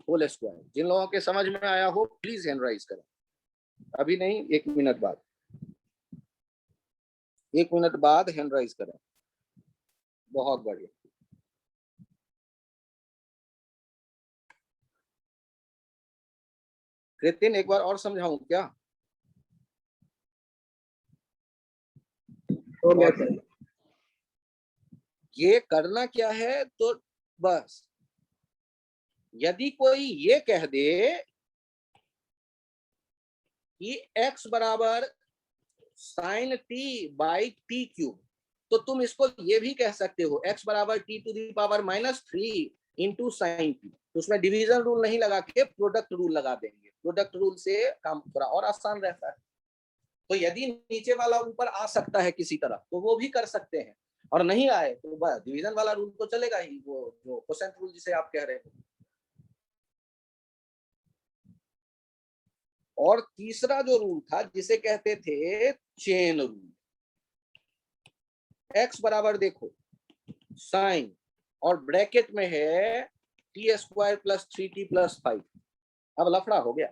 होल स्क्वायर। जिन लोगों के समझ में आया हो प्लीज हैंड राइज करें, अभी नहीं 1 मिनट बाद, 1 मिनट बाद हैंड राइज करें। बहुत बढ़िया। कृतिन एक बार और समझाऊं क्या? हो गया सर। ये करना क्या है, तो बस यदि कोई ये कह दे कि x बराबर sine t by t cube, तो तुम इसको ये भी कह सकते हो x बराबर t to the power -3 into sine t. तो उसमें डिवीजन रूल नहीं लगा के प्रोडक्ट रूल लगा देंगे, प्रोडक्ट रूल से काम थोड़ा और आसान रहता है। तो यदि नीचे वाला ऊपर आ सकता है किसी तरह तो वो भी कर सकते हैं, और नहीं आए तो बस डिवीजन वाला रूल तो चलेगा ही, वो जो कोसेंट रूल जिसे आप कह रहे हो। और तीसरा जो रूल था जिसे कहते थे चेन रूल, x बराबर देखो साइन और ब्रैकेट में है T square plus 3t plus 5। अब लफड़ा हो गया।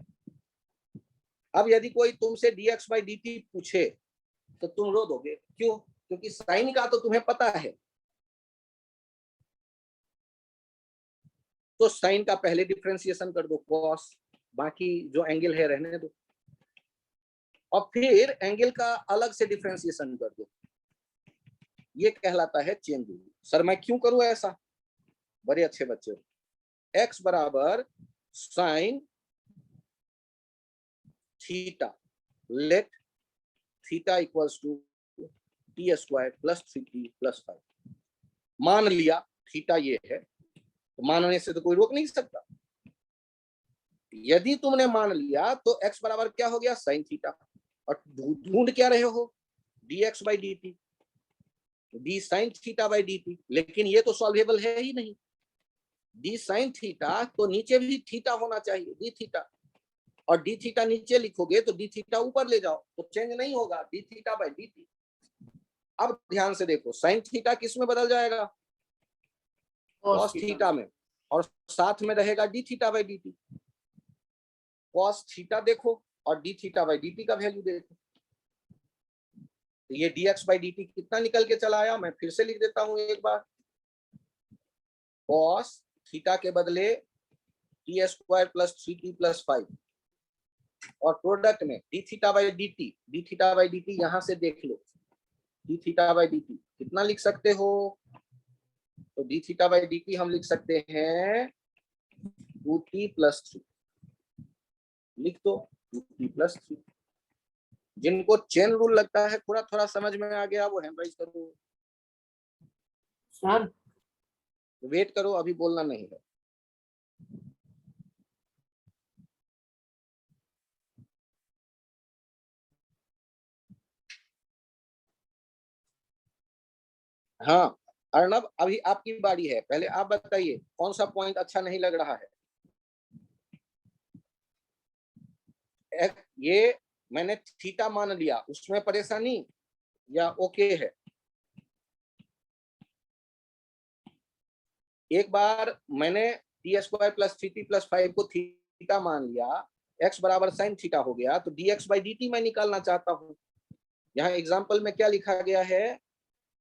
अब यदि कोई तुमसे dx बाई dt पूछे तो तुम रो दोगे, क्यों? क्योंकि साइन का तो तुम्हें पता है, तो साइन का पहले डिफरेंशिएशन कर दो cos, बाकी जो एंगल है रहने दो, और फिर एंगल का अलग से डिफरेंशिएशन कर दो। ये कहलाता है चेन रूल। सर मैं क्यों करूं ऐसा? बड़े अच्छे बच्चे हो। x बराबर sine theta, let theta equals to t square plus 3t plus 5। मान लिया थीटा ये है, तो मानने से तो कोई रोक नहीं सकता। यदि तुमने मान लिया तो x बराबर क्या हो गया साइन थीटा, और ढूंढ क्या रहे हो dx by dt, D sine theta by dt, लेकिन ये तो सॉल्वेबल है ही नहीं। डी साइन थीटा तो नीचे भी थीटा होना चाहिए, डी थीटा, और डी थीटा नीचे लिखोगे तो डी थीटा ऊपर ले जाओ तो चेंज नहीं होगा, डी थीटा बाई dt। अब ध्यान से देखो साइन थीटा किस में बदल जाएगा? कॉस थीटा में, और साथ में रहेगा D theta by dt। Cos theta देखो और डी थीटा बाई dt का वैल्यू देखो, तो ये dx बाई dt कितना निकल के चला आया? मैं फिर से लिख देता हूं एक बार, cos थीटा के बदले T square plus 3t plus 5, और प्रोडक्ट में डी थीटा बाई dt यहां से देख लो, डी थीटा बाई dt कितना लिख सकते हो? तो डी थीटा बाई dt हम लिख सकते हैं 2t प्लस 3, लिख दो 2t प्लस 3। जिनको चेन रूल लगता है थोड़ा थोड़ा समझ में आ गया वो हैंड राइज करो। सर वेट करो, अभी बोलना नहीं है। हाँ अर्णव, अभी आपकी बारी है, पहले आप बताइए कौन सा पॉइंट अच्छा नहीं लग रहा है। ये मैंने थीटा मान लिया, उसमें परेशानी या ओके है? एक बार मैंने T square plus 3t plus 5 को थीटा मान लिया, x बराबर साइन थीटा हो गया, तो dx बाई dt मैं निकालना चाहता हूं। यहाँ एग्जाम्पल में क्या लिखा गया है?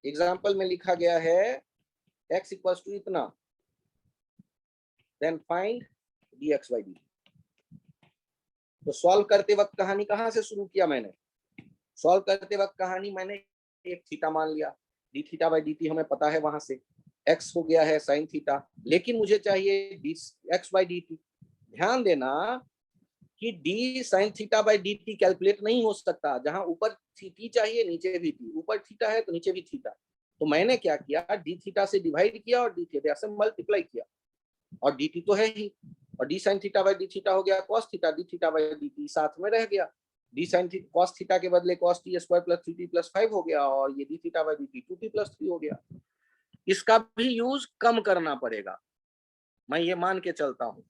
एग्जाम्पल में लिखा गया है x इक्वल्स टू इतना, then find dx by dt। तो सॉल्व करते वक्त कहानी कहां से शुरू किया मैंने? सॉल्व करते वक्त कहानी मैंने एक थीटा मान लिया, डी थीटा बाई dt हमें पता है, वहां से x हो गया है साइन थीटा, लेकिन मुझे चाहिए x बाई dt। ध्यान देना कि d sine theta by dt calculate नहीं हो सकता, जहां ऊपर t चाहिए नीचे भी t, ऊपर थीटा है तो नीचे भी थीटा। तो मैंने क्या किया, d थीटा से डिवाइड किया और d थीटा से मल्टीप्लाई किया, और dt तो है ही, और d sine theta by d theta हो गया cos theta, d theta by dt साथ में रह गया, d साइन cos थीटा के बदले cos t square plus 3t plus 5 हो गया, और ये d theta by dt 2t plus 3 हो गया। इसका भी यूज कम करना पड़ेगा, मैं ये मान के चलता हूं।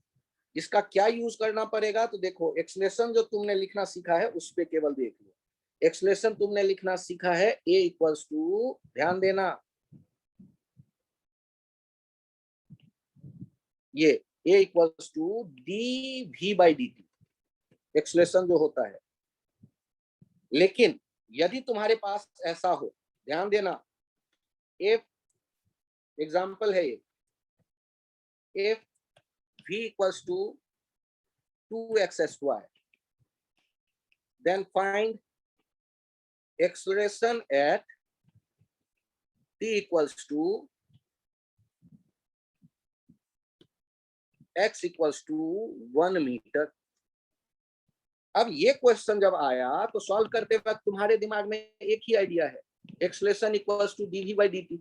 इसका क्या यूज करना पड़ेगा, तो देखो एक्सलेशन जो तुमने लिखना सीखा है उस पे केवल देख लो। एक्सलेशन तुमने लिखना सीखा है ए इक्वल्स टू, ध्यान देना, ये a equals to d v by d t acceleration जो होता है। लेकिन यदि तुम्हारे पास ऐसा हो, ध्यान देना, इफ एग्जाम्पल है ये, if v equals to 2x square, then find acceleration at t equals to x equals to 1 metre. अब ये क्वेश्चन जब आया तो सॉल्व करते वक्त तुम्हारे दिमाग में एक ही आइडिया है, acceleration equals to dv by dt,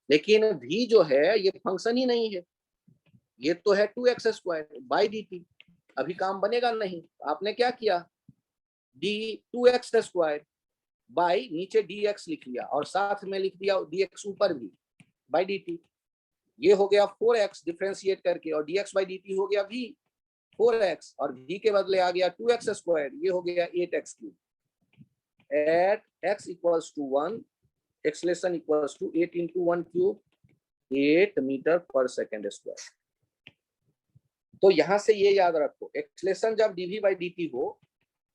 लेकिन v जो है ये फंक्शन ही नहीं है, ये तो है 2x स्क्वायर बाई dt। अभी काम बनेगा नहीं, आपने क्या किया, डी 2x स्क्वायर बाई नीचे dx लिख लिया और साथ में लिख दिया dx ऊपर भी बाई dt। ये हो गया 4x डिफरेंशिएट करके, और dx बाई dt हो गया v 4x, और v के बदले आ गया 2x स्क्वायर, ये हो गया 8x cube. At x equals to 1, acceleration equals to 8 into 1 cube, 8 metre पर सेकेंड स्क्वायर। तो यहां से ये याद रखो, एक्सलेशन जब dv बाई dt हो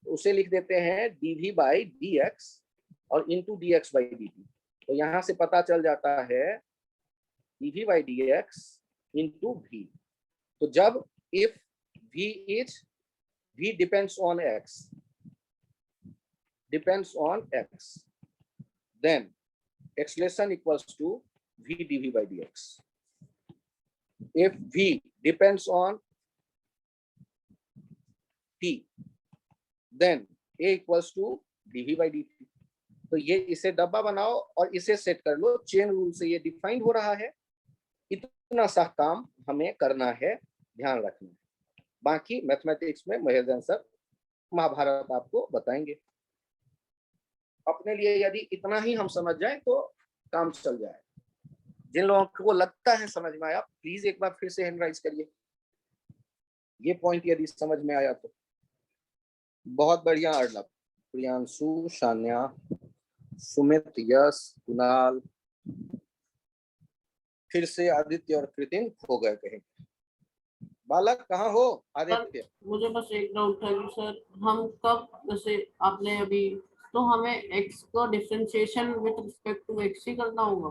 तो उसे लिख देते हैं dv बाई dx और इंटू dx बाई dt। तो यहां से पता चल जाता है dv by dx into v। तो जब if v depends on x, then acceleration equals to v dv by dx. If v depends on t, then a equals to dv by dt। तो ये इसे डब्बा बनाओ और इसे सेट कर लो, चेन रूल से ये डिफाइंड हो रहा है। इतना सा काम हमें करना है, ध्यान रखना है। बाकी मैथमेटिक्स में महेश सर महाभारत आपको बताएंगे। अपने लिए यदि इतना ही हम समझ जाए तो काम चल जाए। जिन लोगों को लगता है समझ में आया, प्लीज एक बार फिर से हैंड राइज करिए, ये पॉइंट यदि समझ में आया तो। बहुत बढ़िया अर्नब, प्रियांशु, शान्या, सुमित, यश, कुणाल, फिर से आदित्य और कृतिन खो गए कहीं। बालक कहाँ हो आदित्य? मुझे बस एक डाउट था कि सर हम कब, जैसे आपने अभी, तो हमें x को differentiation with respect to x ही करना होगा?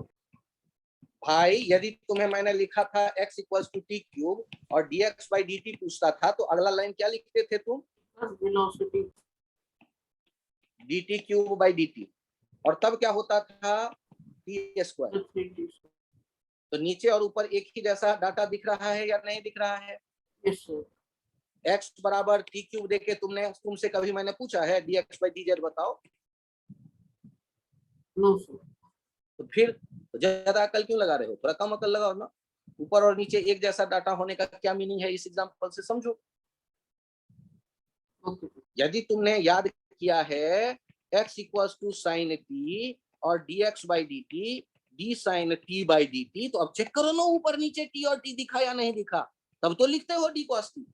भाई यदि तुम्हें मैंने लिखा था x equals to t cube और dx बाई dt पूछता था तो अगला लाइन क्या लिखते थे तुम? Velocity dt cube by dt, और तब क्या होता था, t स्क्वायर। तो नीचे और ऊपर एक ही जैसा डाटा दिख रहा है या नहीं दिख रहा है? Yes sir. x बराबर टी क्यूब देके तुमसे कभी मैंने पूछा है dx बाई dz बताओ? No sir. तो फिर ज्यादा अकल क्यों लगा रहे हो, थोड़ा कम अकल लगाओ ना। ऊपर और नीचे एक जैसा डाटा होने का क्या मीनिंग है, इस एग्जांपल से समझो। यदि तुमने याद किया है x equals to sine t और dx by dt d sine t by dt, तो अब चेक करो ना ऊपर नीचे t और t दिखा या नहीं दिखा, तब तो लिखते हो d cos t।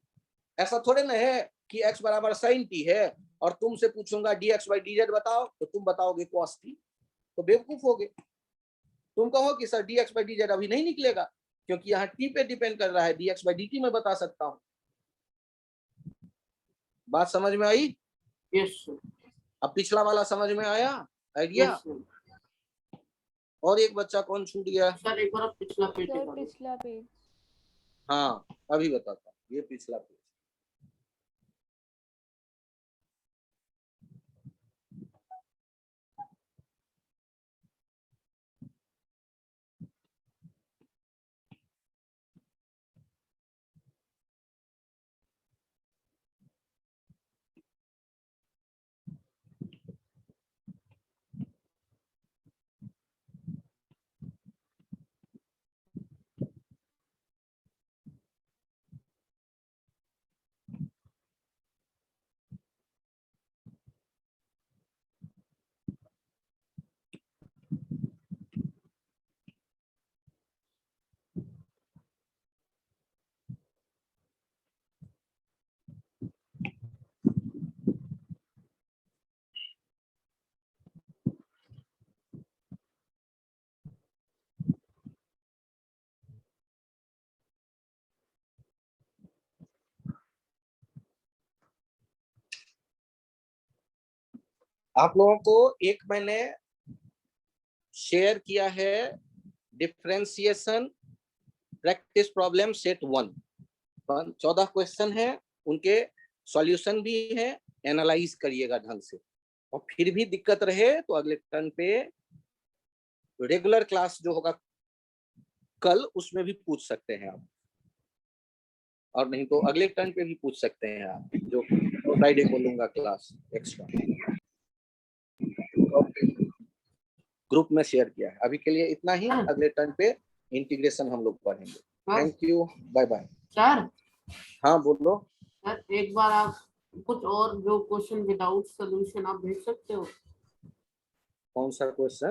ऐसा थोड़े ना है कि x बराबर साइन t है और तुमसे पूछूंगा dx बाई dz बताओ तो तुम बताओगे cos t, तो बेवकूफ होगे। तुम कहो कि सर dx बाई dz अभी नहीं निकलेगा क्योंकि यहाँ t पे डिपेंड कर रहा है, dx बाई dt में बता सकता हूँ। बात समझ में आई? Yes sir. अब पिछला वाला समझ में आया आइडिया? और एक बच्चा कौन छूट गया सर एक बार पिछला पेज सर दिखा दो। पिछला पेज। हाँ अभी बताता, ये पिछला पेज। आप लोगों को एक मैंने शेयर किया है differentiation practice problem set 1, 14 question है, उनके सॉल्यूशन भी है, एनालाइज करिएगा ढंग से। और फिर भी दिक्कत रहे तो अगले टर्न पे रेगुलर क्लास जो होगा कल, उसमें भी पूछ सकते हैं आप, और नहीं तो अगले टर्न पे भी पूछ सकते हैं आप, जो फ्राइडे को लूंगा क्लास एक्स्ट्रा। ग्रुप में शेयर किया है। अभी के लिए इतना ही, अगले टर्न पे इंटीग्रेशन हम लोग पढ़ेंगे। Thank you, bye bye. Sir हाँ बोलो। सर एक बार आप कुछ और जो क्वेश्चन विदाउट सोल्यूशन आप भेज सकते हो। कौन सा क्वेश्चन?